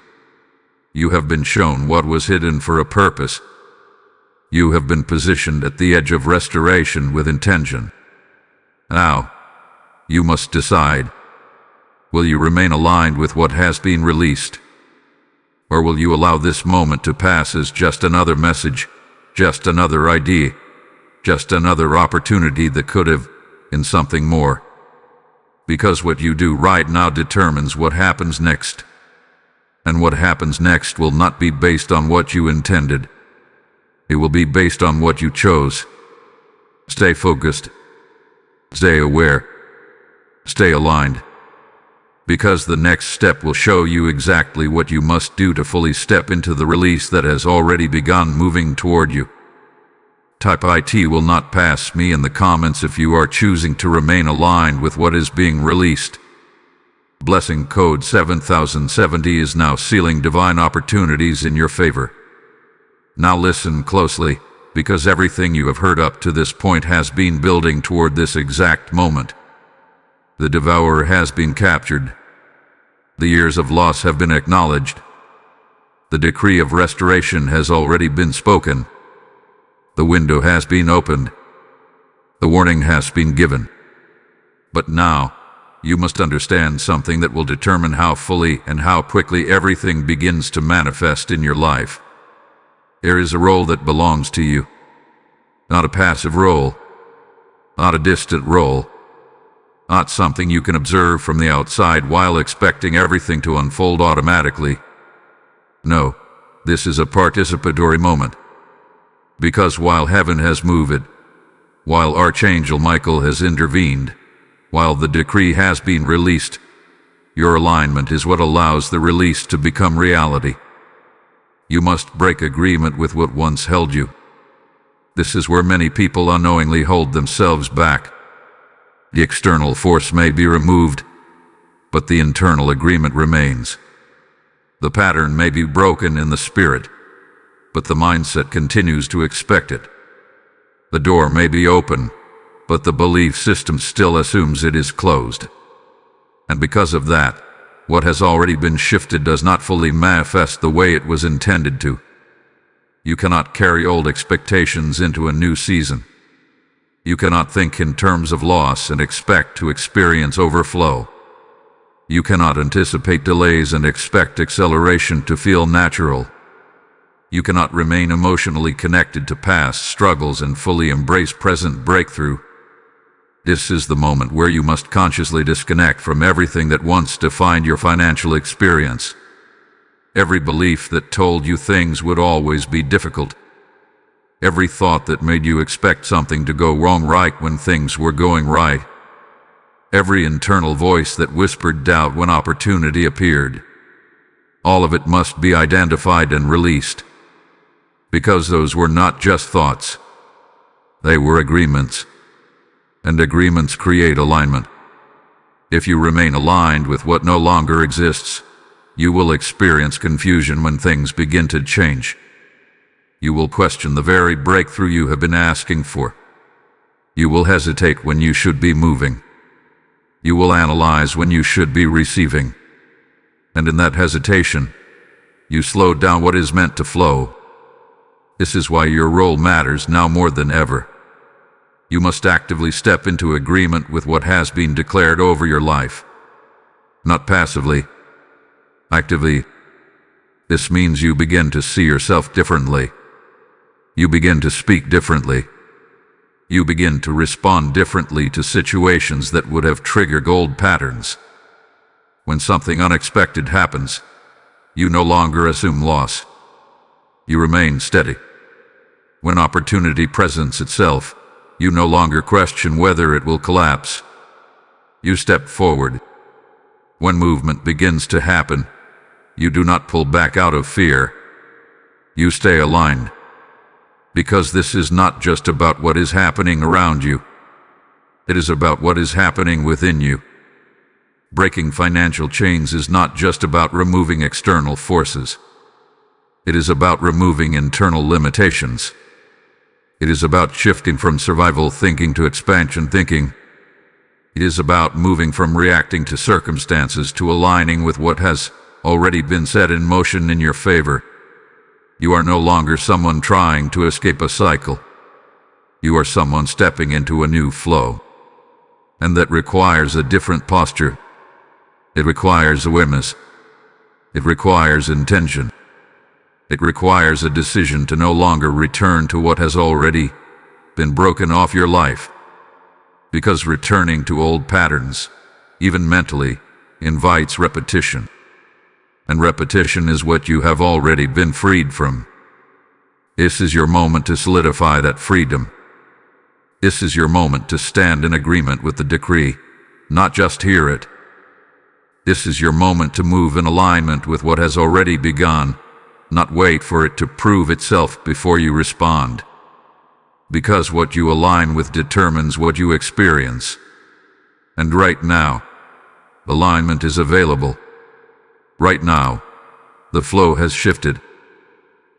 You have been shown what was hidden for a purpose. You have been positioned at the edge of restoration with intention. Now, you must decide. Will you remain aligned with what has been released? Or will you allow this moment to pass as just another message, just another idea, just another opportunity that could have been something more? Because what you do right now determines what happens next. And what happens next will not be based on what you intended. It will be based on what you chose. Stay focused. Stay aware. Stay aligned, because the next step will show you exactly what you must do to fully step into the release that has already begun moving toward you. Type IT will not pass me in the comments if you are choosing to remain aligned with what is being released. Blessing code 7070 is now sealing divine opportunities in your favor. Now listen closely, because everything you have heard up to this point has been building toward this exact moment. The devourer has been captured. The years of loss have been acknowledged. The decree of restoration has already been spoken. The window has been opened. The warning has been given. But now, you must understand something that will determine how fully and how quickly everything begins to manifest in your life. There is a role that belongs to you. Not a passive role. Not a distant role. Not something you can observe from the outside while expecting everything to unfold automatically. No, this is a participatory moment. Because while heaven has moved, while Archangel Michael has intervened, while the decree has been released, your alignment is what allows the release to become reality. You must break agreement with what once held you. This is where many people unknowingly hold themselves back. The external force may be removed, but the internal agreement remains. The pattern may be broken in the spirit, but the mindset continues to expect it. The door may be open, but the belief system still assumes it is closed. And because of that, what has already been shifted does not fully manifest the way it was intended to. You cannot carry old expectations into a new season. You cannot think in terms of loss and expect to experience overflow. You cannot anticipate delays and expect acceleration to feel natural. You cannot remain emotionally connected to past struggles and fully embrace present breakthrough. This is the moment where you must consciously disconnect from everything that once defined your financial experience. Every belief that told you things would always be difficult. Every thought that made you expect something to go wrong right when things were going right. Every internal voice that whispered doubt when opportunity appeared. All of it must be identified and released. Because those were not just thoughts. They were agreements. And agreements create alignment. If you remain aligned with what no longer exists, you will experience confusion when things begin to change. You will question the very breakthrough you have been asking for. You will hesitate when you should be moving. You will analyze when you should be receiving. And in that hesitation, you slow down what is meant to flow. This is why your role matters now more than ever. You must actively step into agreement with what has been declared over your life. Not passively, actively. This means you begin to see yourself differently. You begin to speak differently. You begin to respond differently to situations that would have triggered old patterns. When something unexpected happens, you no longer assume loss. You remain steady. When opportunity presents itself, you no longer question whether it will collapse. You step forward. When movement begins to happen, you do not pull back out of fear. You stay aligned. Because this is not just about what is happening around you. It is about what is happening within you. Breaking financial chains is not just about removing external forces. It is about removing internal limitations. It is about shifting from survival thinking to expansion thinking. It is about moving from reacting to circumstances to aligning with what has already been set in motion in your favor. You are no longer someone trying to escape a cycle. You are someone stepping into a new flow. And that requires a different posture. It requires awareness. It requires intention. It requires a decision to no longer return to what has already been broken off your life. Because returning to old patterns, even mentally, invites repetition. And repetition is what you have already been freed from. This is your moment to solidify that freedom. This is your moment to stand in agreement with the decree. not just hear it. This is your moment to move in alignment with what has already begun, not wait for it to prove itself before you respond. Because what you align with determines what you experience. And right now, alignment is available. Right now, the flow has shifted.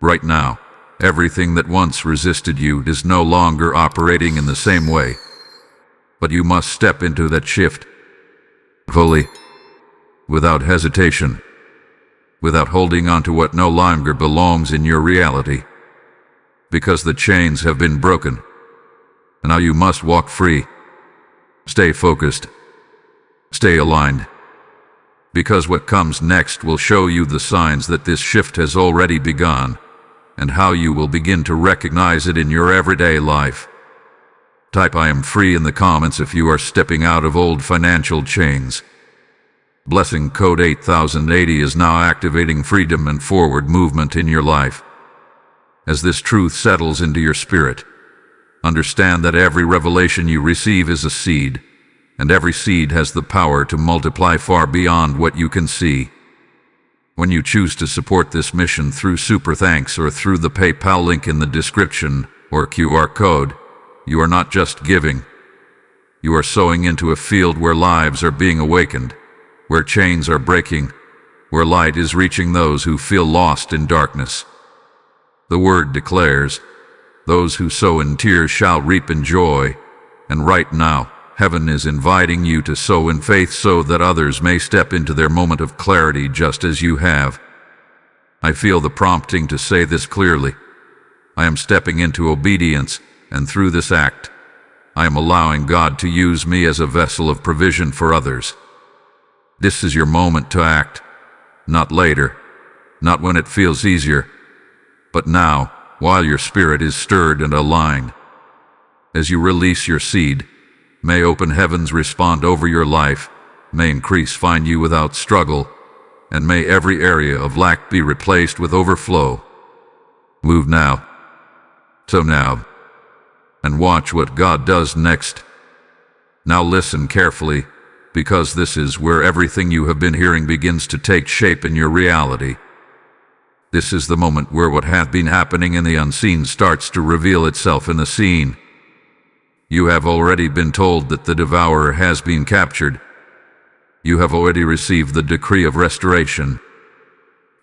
Right now, everything that once resisted you is no longer operating in the same way. But you must step into that shift, fully, without hesitation, without holding on to what no longer belongs in your reality. Because the chains have been broken. And now you must walk free. Stay focused. Stay aligned. Because what comes next will show you the signs that this shift has already begun, and how you will begin to recognize it in your everyday life. Type "I am free" in the comments if you are stepping out of old financial chains. Blessing code 8080 is now activating freedom and forward movement in your life. As this truth settles into your spirit, understand that every revelation you receive is a seed, and every seed has the power to multiply far beyond what you can see. When you choose to support this mission through Super Thanks or through the PayPal link in the description or QR code, you are not just giving. You are sowing into a field where lives are being awakened, where chains are breaking, where light is reaching those who feel lost in darkness. The word declares, "Those who sow in tears shall reap in joy," and right now, heaven is inviting you to sow in faith so that others may step into their moment of clarity just as you have. I feel the prompting to say this clearly. I am stepping into obedience, and through this act, I am allowing God to use me as a vessel of provision for others. This is your moment to act, not later, not when it feels easier, but now, while your spirit is stirred and aligned. As you release your seed, may open heavens respond over your life, may increase find you without struggle, and may every area of lack be replaced with overflow. Move now. So now. And watch what God does next. Now listen carefully, because this is where everything you have been hearing begins to take shape in your reality. This is the moment where what had been happening in the unseen starts to reveal itself in the seen. You have already been told that the devourer has been captured. You have already received the decree of restoration.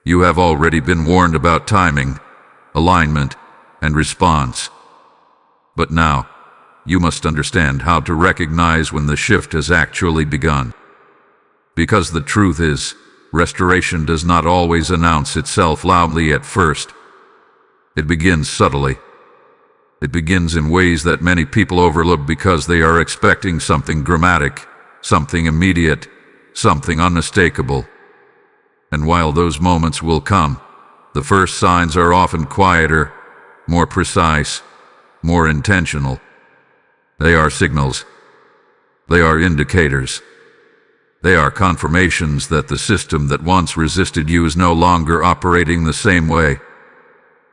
You have already been warned about timing, alignment, and response. But now, you must understand how to recognize when the shift has actually begun. Because the truth is, restoration does not always announce itself loudly at first. It begins subtly. It begins in ways that many people overlook because they are expecting something dramatic, something immediate, something unmistakable. And while those moments will come, the first signs are often quieter, more precise, more intentional. They are signals. They are indicators. They are confirmations that the system that once resisted you is no longer operating the same way.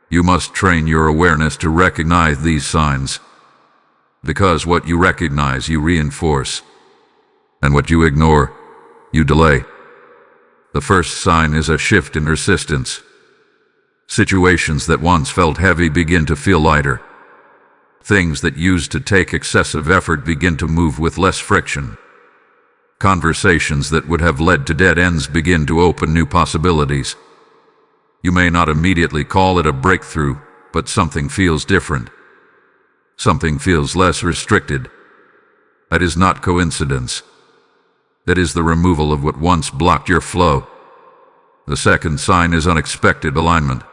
You must train your awareness to recognize these signs. Because what you recognize, you reinforce. And what you ignore, you delay. The first sign is a shift in resistance. Situations that once felt heavy begin to feel lighter. Things that used to take excessive effort begin to move with less friction. Conversations that would have led to dead ends begin to open new possibilities. You may not immediately call it a breakthrough, but something feels different. Something feels less restricted. That is not coincidence. That is the removal of what once blocked your flow. The second sign is unexpected alignment.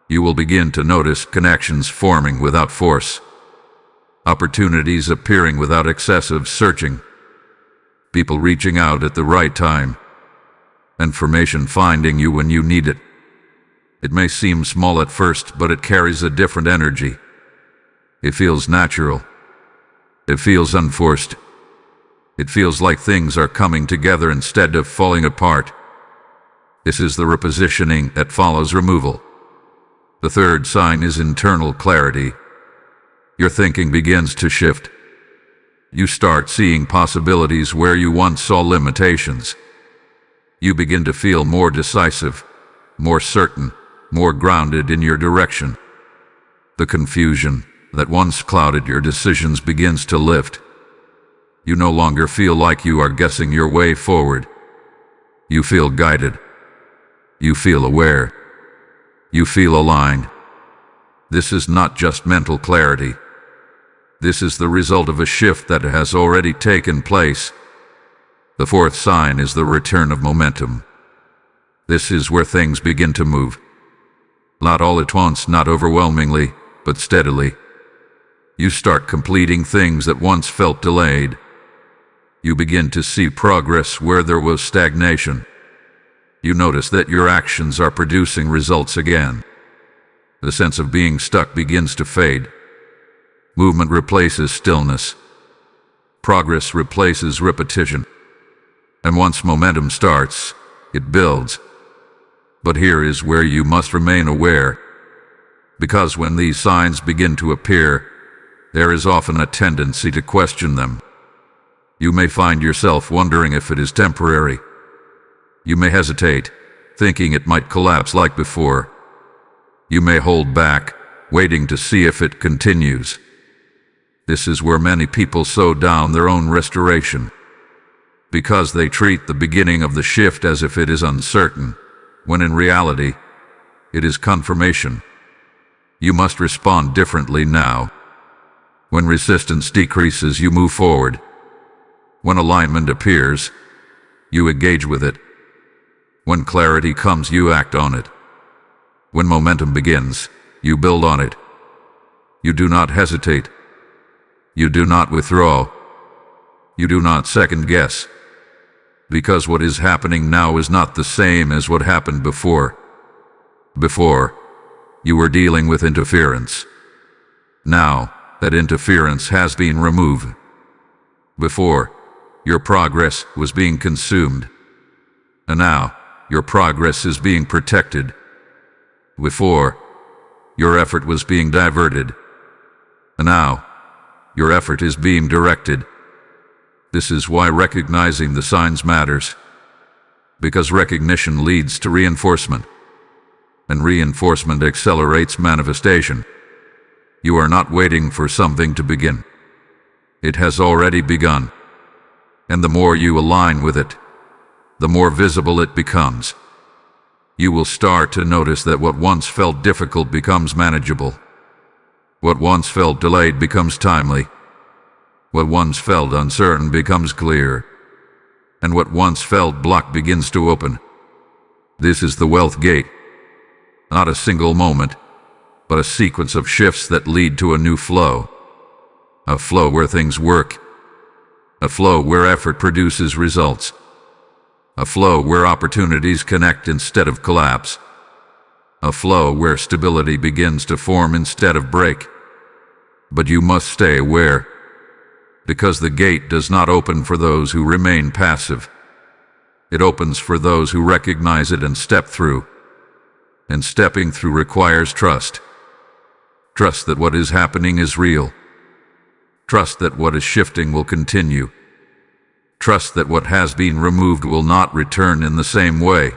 You will begin to notice connections forming without force. Opportunities appearing without excessive searching. People reaching out at the right time. Information finding you when you need it. It may seem small at first, but it carries a different energy. It feels natural. It feels unforced. It feels like things are coming together instead of falling apart. This is the repositioning that follows removal. The third sign is internal clarity. Your thinking begins to shift. You start seeing possibilities where you once saw limitations. You begin to feel more decisive, more certain, more grounded in your direction. The confusion that once clouded your decisions begins to lift. You no longer feel like you are guessing your way forward. You feel guided. You feel aware. You feel aligned. This is not just mental clarity. This is the result of a shift that has already taken place. The fourth sign is the return of momentum. This is where things begin to move. Not all at once, not overwhelmingly, but steadily. You start completing things that once felt delayed. You begin to see progress where there was stagnation. You notice that your actions are producing results again. The sense of being stuck begins to fade. Movement replaces stillness. Progress replaces repetition. And once momentum starts, it builds. But here is where you must remain aware. Because when these signs begin to appear, there is often a tendency to question them. You may find yourself wondering if it is temporary. You may hesitate, thinking it might collapse like before. You may hold back, waiting to see if it continues. This is where many people slow down their own restoration. Because they treat the beginning of the shift as if it is uncertain, when in reality, it is confirmation. You must respond differently now. When resistance decreases, you move forward. When alignment appears, you engage with it. When clarity comes, you act on it. When momentum begins, you build on it. You do not hesitate. You do not withdraw. You do not second guess. Because what is happening now is not the same as what happened before. Before, you were dealing with interference. Now, that interference has been removed. Before, your progress was being consumed. And now, your progress is being protected. Before, your effort was being diverted. And now, your effort is being directed. This is why recognizing the signs matters. Because recognition leads to reinforcement. And reinforcement accelerates manifestation. You are not waiting for something to begin. It has already begun. And the more you align with it, the more visible it becomes. You will start to notice that what once felt difficult becomes manageable. What once felt delayed becomes timely. What once felt uncertain becomes clear. And what once felt blocked begins to open. This is the wealth gate. Not a single moment, but a sequence of shifts that lead to a new flow. A flow where things work. A flow where effort produces results. A flow where opportunities connect instead of collapse. A flow where stability begins to form instead of break. But you must stay aware, because the gate does not open for those who remain passive. It opens for those who recognize it and step through. And stepping through requires trust. Trust that what is happening is real. Trust that what is shifting will continue. Trust that what has been removed will not return in the same way.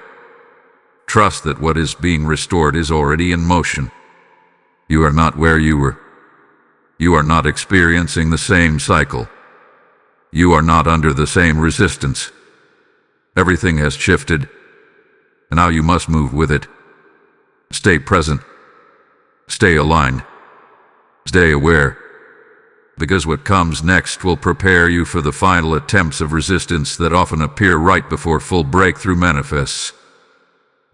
Trust that what is being restored is already in motion. You are not where you were. You are not experiencing the same cycle. You are not under the same resistance. Everything has shifted, and now you must move with it. Stay present. Stay aligned. Stay aware. Because what comes next will prepare you for the final attempts of resistance that often appear right before full breakthrough manifests.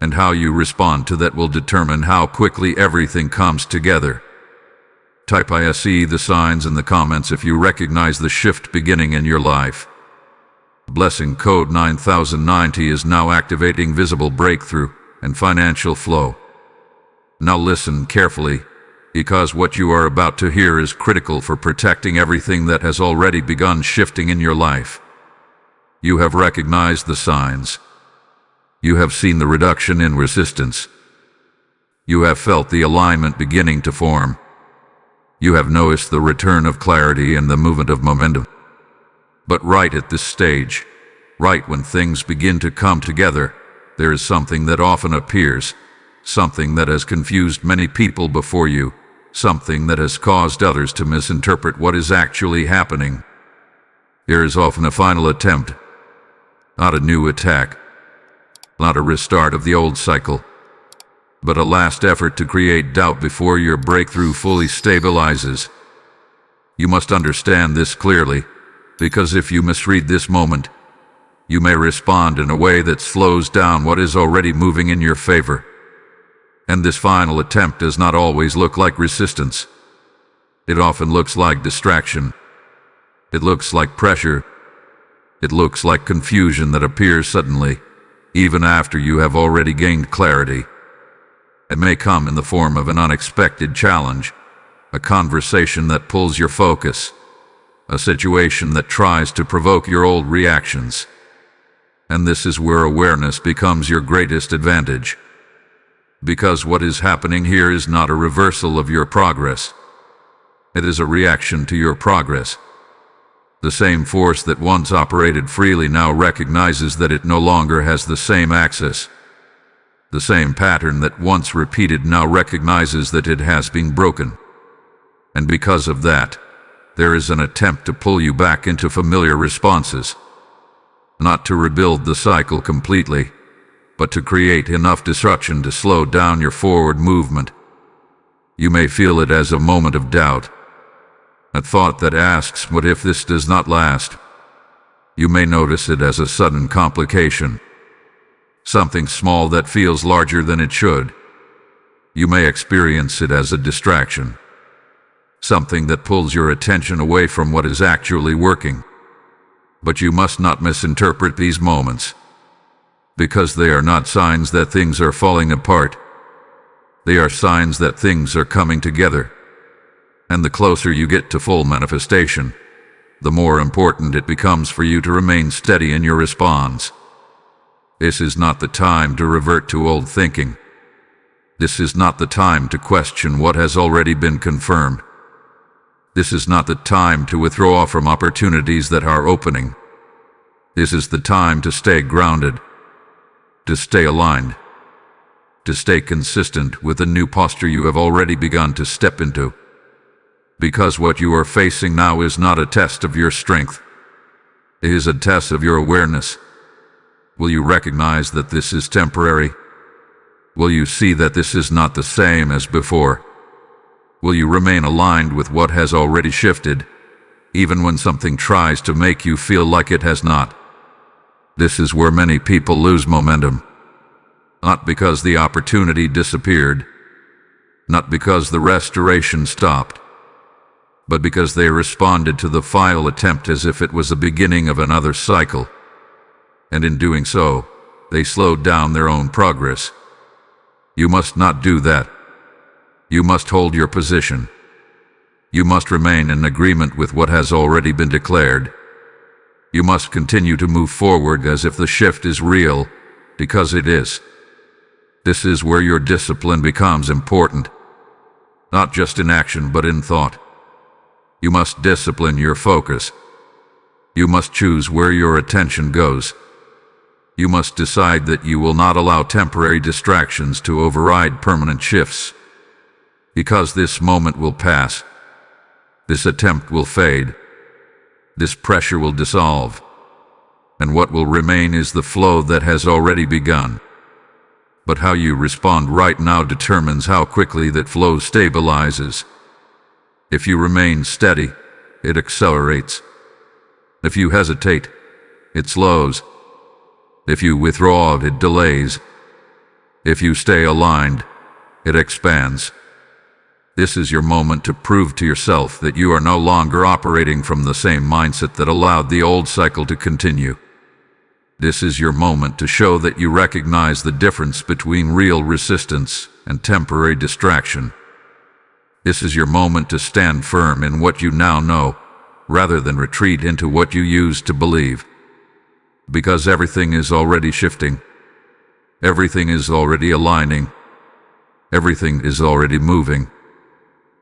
And how you respond to that will determine how quickly everything comes together. Type I see the signs in the comments if you recognize the shift beginning in your life. Blessing code 9090 is now activating visible breakthrough and financial flow. Now listen carefully, because what you are about to hear is critical for protecting everything that has already begun shifting in your life. You have recognized the signs. You have seen the reduction in resistance. You have felt the alignment beginning to form. You have noticed the return of clarity and the movement of momentum. But right at this stage, right when things begin to come together, there is something that often appears, something that has confused many people before you, something that has caused others to misinterpret what is actually happening. There is often a final attempt, not a new attack, not a restart of the old cycle, but a last effort to create doubt before your breakthrough fully stabilizes. You must understand this clearly, because if you misread this moment, you may respond in a way that slows down what is already moving in your favor. And this final attempt does not always look like resistance. It often looks like distraction. It looks like pressure. It looks like confusion that appears suddenly, even after you have already gained clarity. It may come in the form of an unexpected challenge, a conversation that pulls your focus, a situation that tries to provoke your old reactions. And this is where awareness becomes your greatest advantage. Because what is happening here is not a reversal of your progress. It is a reaction to your progress. The same force that once operated freely now recognizes that it no longer has the same access. The same pattern that once repeated now recognizes that it has been broken. And because of that, there is an attempt to pull you back into familiar responses. Not to rebuild the cycle completely, but to create enough disruption to slow down your forward movement. You may feel it as a moment of doubt, a thought that asks, what if this does not last? You may notice it as a sudden complication, something small that feels larger than it should. You may experience it as a distraction, something that pulls your attention away from what is actually working. But you must not misinterpret these moments, because they are not signs that things are falling apart. They are signs that things are coming together. And the closer you get to full manifestation, the more important it becomes for you to remain steady in your response. This is not the time to revert to old thinking. This is not the time to question what has already been confirmed. This is not the time to withdraw from opportunities that are opening. This is the time to stay grounded, to stay aligned, to stay consistent with the new posture you have already begun to step into. Because what you are facing now is not a test of your strength. It is a test of your awareness. Will you recognize that this is temporary? Will you see that this is not the same as before? Will you remain aligned with what has already shifted, even when something tries to make you feel like it has not? This is where many people lose momentum. Not because the opportunity disappeared, not because the restoration stopped, but because they responded to the final attempt as if it was the beginning of another cycle. And in doing so, they slowed down their own progress. You must not do that. You must hold your position. You must remain in agreement with what has already been declared. You must continue to move forward as if the shift is real, because it is. This is where your discipline becomes important, not just in action but in thought. You must discipline your focus. You must choose where your attention goes. You must decide that you will not allow temporary distractions to override permanent shifts. Because this moment will pass. This attempt will fade. This pressure will dissolve. And what will remain is the flow that has already begun. But how you respond right now determines how quickly that flow stabilizes. If you remain steady, it accelerates. If you hesitate, it slows. If you withdraw, it delays. If you stay aligned, it expands. This is your moment to prove to yourself that you are no longer operating from the same mindset that allowed the old cycle to continue. This is your moment to show that you recognize the difference between real resistance and temporary distraction. This is your moment to stand firm in what you now know, rather than retreat into what you used to believe. Because everything is already shifting. Everything is already aligning. Everything is already moving.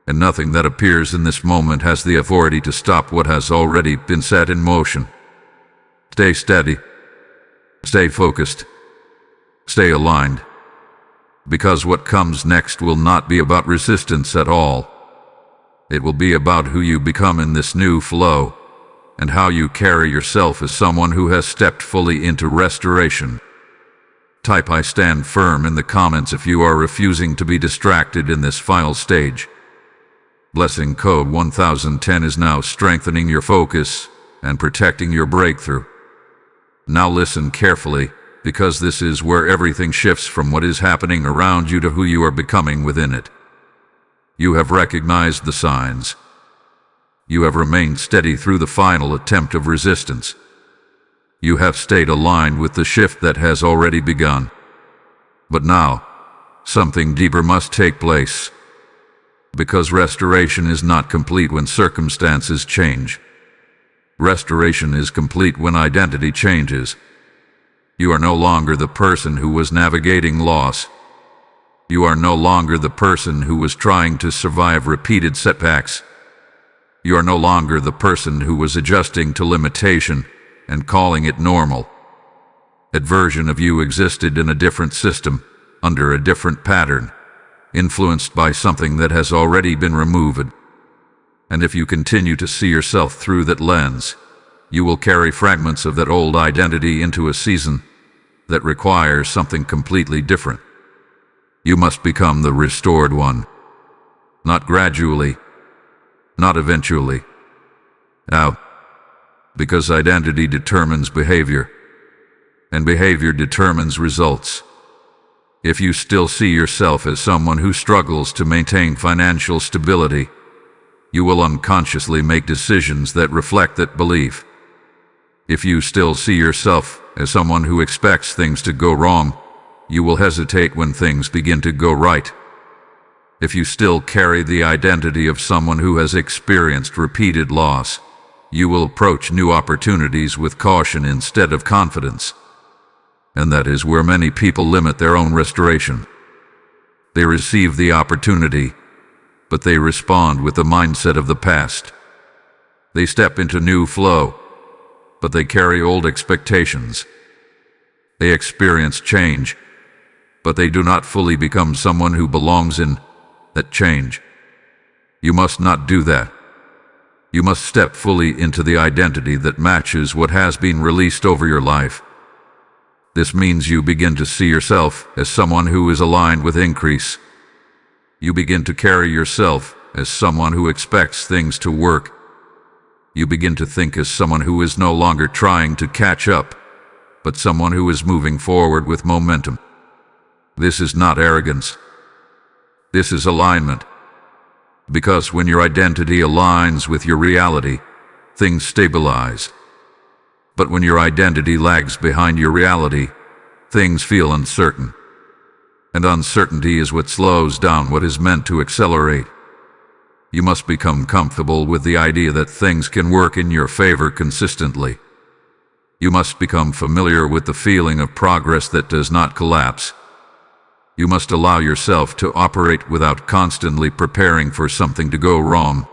and nothing that appears in this moment has the authority to stop what has already been set in motion. Stay steady. Stay focused. Stay aligned. Because what comes next will not be about resistance at all. It will be about who you become in this new flow, and how you carry yourself as someone who has stepped fully into restoration. Type "I stand firm" in the comments if you are refusing to be distracted in this final stage. Blessing code 1010 is now strengthening your focus and protecting your breakthrough. Now listen carefully, because this is where everything shifts from what is happening around you to who you are becoming within it. You have recognized the signs. You have remained steady through the final attempt of resistance. You have stayed aligned with the shift that has already begun. But now, something deeper must take place. Because restoration is not complete when circumstances change. Restoration is complete when identity changes. You are no longer the person who was navigating loss. You are no longer the person who was trying to survive repeated setbacks. You are no longer the person who was adjusting to limitation and calling it normal. That version of you existed in a different system, under a different pattern, influenced by something that has already been removed. And if you continue to see yourself through that lens, you will carry fragments of that old identity into a season that requires something completely different. You must become the restored one. Not gradually, not eventually. Now, because identity determines behavior, and behavior determines results. If you still see yourself as someone who struggles to maintain financial stability, you will unconsciously make decisions that reflect that belief. If you still see yourself as someone who expects things to go wrong, you will hesitate when things begin to go right. If you still carry the identity of someone who has experienced repeated loss, you will approach new opportunities with caution instead of confidence. And that is where many people limit their own restoration. They receive the opportunity, but they respond with the mindset of the past. They step into new flow, but they carry old expectations. They experience change, but they do not fully become someone who belongs in that change. You must not do that. You must step fully into the identity that matches what has been released over your life. This means you begin to see yourself as someone who is aligned with increase. You begin to carry yourself as someone who expects things to work. You begin to think as someone who is no longer trying to catch up, but someone who is moving forward with momentum. This is not arrogance. This is alignment. Because when your identity aligns with your reality, things stabilize. But when your identity lags behind your reality, things feel uncertain. And uncertainty is what slows down what is meant to accelerate. You must become comfortable with the idea that things can work in your favor consistently. You must become familiar with the feeling of progress that does not collapse. You must allow yourself to operate without constantly preparing for something to go wrong,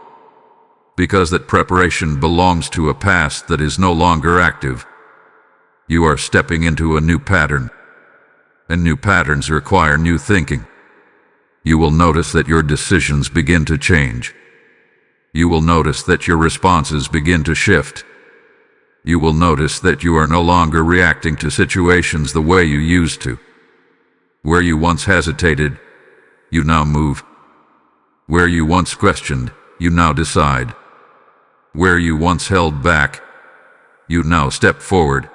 because that preparation belongs to a past that is no longer active. You are stepping into a new pattern, and new patterns require new thinking. You will notice that your decisions begin to change. You will notice that your responses begin to shift. You will notice that you are no longer reacting to situations the way you used to. Where you once hesitated, you now move. Where you once questioned, you now decide. Where you once held back, you now step forward.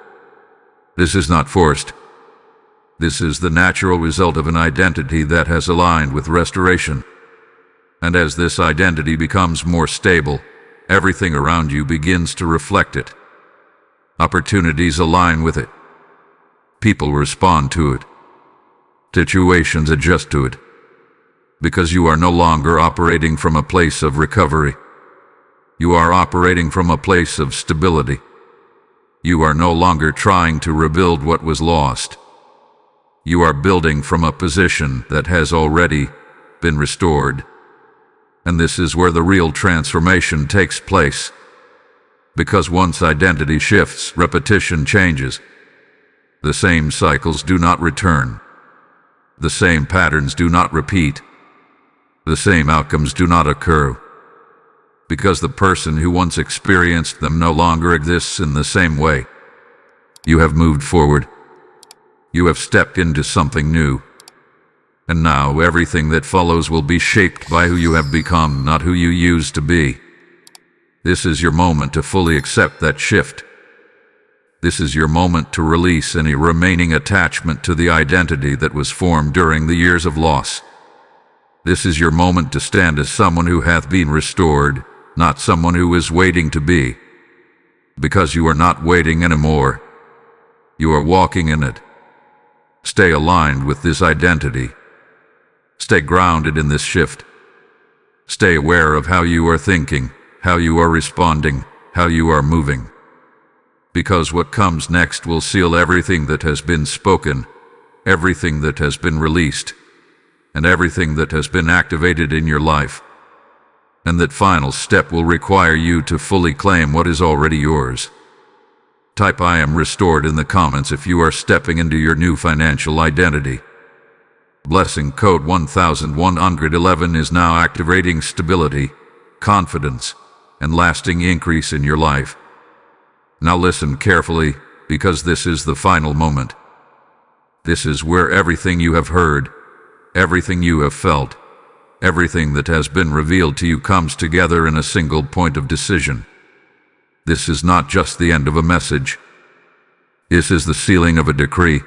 This is not forced. This is the natural result of an identity that has aligned with restoration. And as this identity becomes more stable, everything around you begins to reflect it. Opportunities align with it. People respond to it. Situations adjust to it. Because you are no longer operating from a place of recovery. You are operating from a place of stability. You are no longer trying to rebuild what was lost. You are building from a position that has already been restored. And this is where the real transformation takes place. Because once identity shifts, repetition changes. The same cycles do not return. The same patterns do not repeat. The same outcomes do not occur. Because the person who once experienced them no longer exists in the same way. You have moved forward. You have stepped into something new. And now everything that follows will be shaped by who you have become, not who you used to be. This is your moment to fully accept that shift. This is your moment to release any remaining attachment to the identity that was formed during the years of loss. This is your moment to stand as someone who hath been restored, not someone who is waiting to be. Because you are not waiting anymore. You are walking in it. Stay aligned with this identity. Stay grounded in this shift. Stay aware of how you are thinking, how you are responding, how you are moving. Because what comes next will seal everything that has been spoken, everything that has been released, and everything that has been activated in your life. And that final step will require you to fully claim what is already yours. Type "I am restored" in the comments if you are stepping into your new financial identity. Blessing code 1111 is now activating stability, confidence, and lasting increase in your life. Now listen carefully, because this is the final moment. This is where everything you have heard, everything you have felt, everything that has been revealed to you comes together in a single point of decision. This is not just the end of a message. This is the sealing of a decree.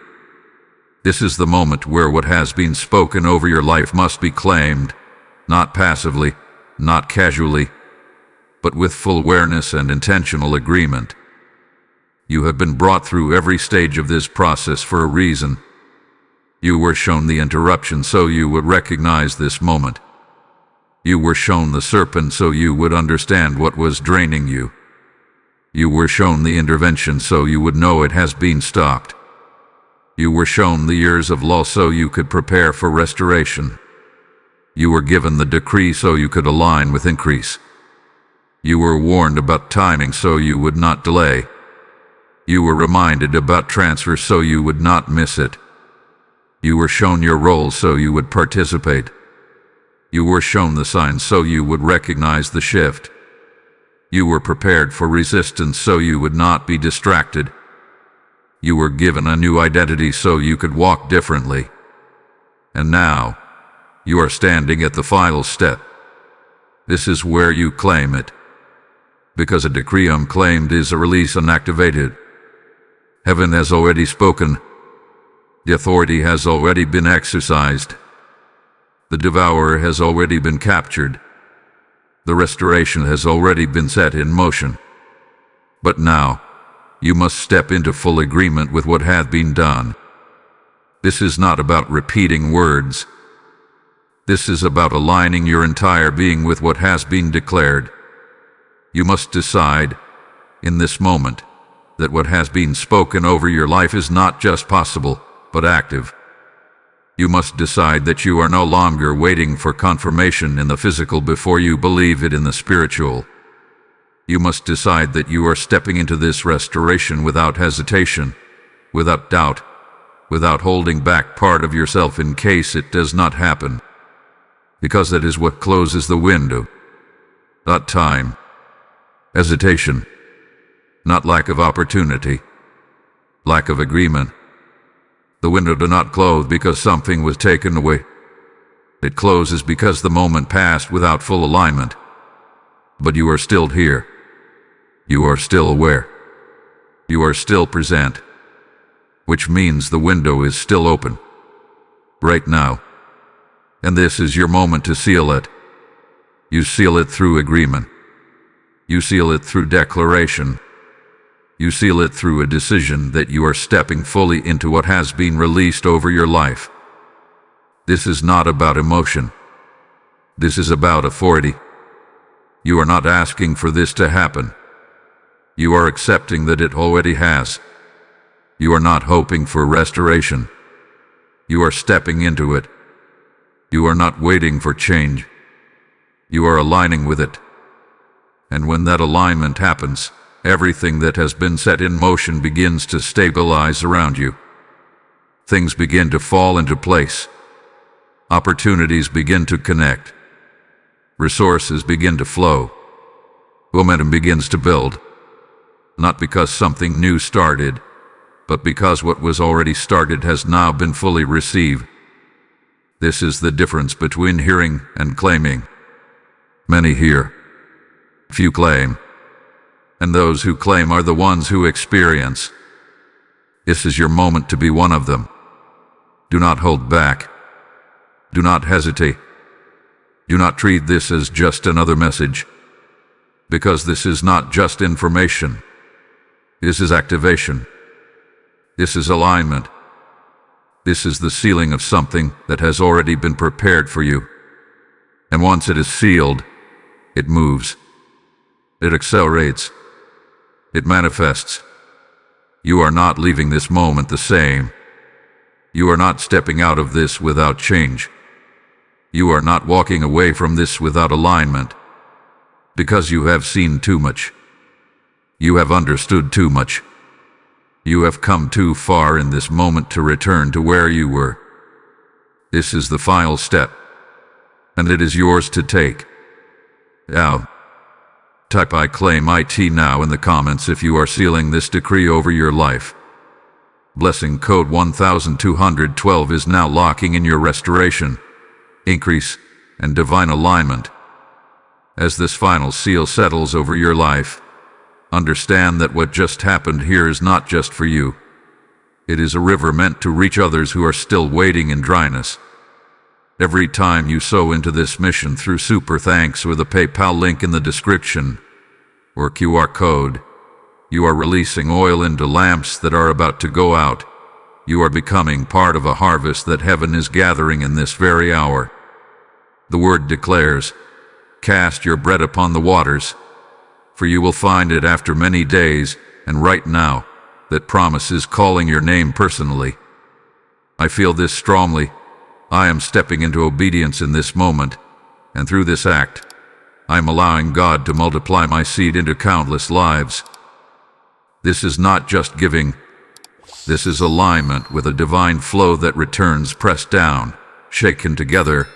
This is the moment where what has been spoken over your life must be claimed, not passively, not casually, but with full awareness and intentional agreement. You have been brought through every stage of this process for a reason. You were shown the interruption so you would recognize this moment. You were shown the serpent so you would understand what was draining you. You were shown the intervention so you would know it has been stopped. You were shown the years of loss so you could prepare for restoration. You were given the decree so you could align with increase. You were warned about timing so you would not delay. You were reminded about transfer so you would not miss it. You were shown your role so you would participate. You were shown the signs so you would recognize the shift. You were prepared for resistance so you would not be distracted. You were given a new identity so you could walk differently. And now, you are standing at the final step. This is where you claim it. Because a decree unclaimed is a release unactivated. Heaven has already spoken. The authority has already been exercised. The devourer has already been captured. The restoration has already been set in motion. But now, you must step into full agreement with what hath been done. This is not about repeating words. This is about aligning your entire being with what has been declared. You must decide, in this moment, that what has been spoken over your life is not just possible, but active. You must decide that you are no longer waiting for confirmation in the physical before you believe it in the spiritual. You must decide that you are stepping into this restoration without hesitation, without doubt, without holding back part of yourself in case it does not happen. Because that is what closes the window. Not time. Hesitation. Not lack of opportunity. Lack of agreement. The window did not close because something was taken away. It closes because the moment passed without full alignment. But you are still here. You are still aware. You are still present. Which means the window is still open. Right now. And this is your moment to seal it. You seal it through agreement. You seal it through declaration. You seal it through a decision that you are stepping fully into what has been released over your life. This is not about emotion. This is about authority. You are not asking for this to happen. You are accepting that it already has. You are not hoping for restoration. You are stepping into it. You are not waiting for change. You are aligning with it. And when that alignment happens, everything that has been set in motion begins to stabilize around you. Things begin to fall into place. Opportunities begin to connect. Resources begin to flow. Momentum begins to build. Not because something new started, but because what was already started has now been fully received. This is the difference between hearing and claiming. Many hear, few claim, and those who claim are the ones who experience. This is your moment to be one of them. Do not hold back. Do not hesitate. Do not treat this as just another message, because this is not just information. This is activation. This is alignment. This is the sealing of something that has already been prepared for you. And once it is sealed, it moves. It accelerates. It manifests. You are not leaving this moment the same. You are not stepping out of this without change. You are not walking away from this without alignment, because you have seen too much. You have understood too much. You have come too far in this moment to return to where you were. This is the final step, and it is yours to take. Now, type "I claim IT" now in the comments if you are sealing this decree over your life. Blessing code 1212 is now locking in your restoration, increase, and divine alignment. As this final seal settles over your life, understand that what just happened here is not just for you. It is a river meant to reach others who are still waiting in dryness. Every time you sow into this mission through Super Thanks with a PayPal link in the description or QR code, you are releasing oil into lamps that are about to go out. You are becoming part of a harvest that heaven is gathering in this very hour. The word declares, "Cast your bread upon the waters, for you will find it after many days," and right now, that promise is calling your name personally. I feel this strongly. I am stepping into obedience in this moment, and through this act, I am allowing God to multiply my seed into countless lives. This is not just giving. This is alignment with a divine flow that returns pressed down, shaken together,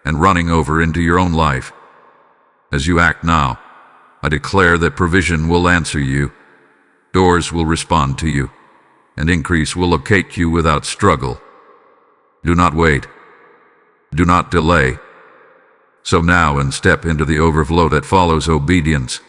and running over into your own life. As you act now, I declare that provision will answer you, doors will respond to you, and increase will locate you without struggle. Do not wait. Do not delay. So now and step into the overflow that follows obedience.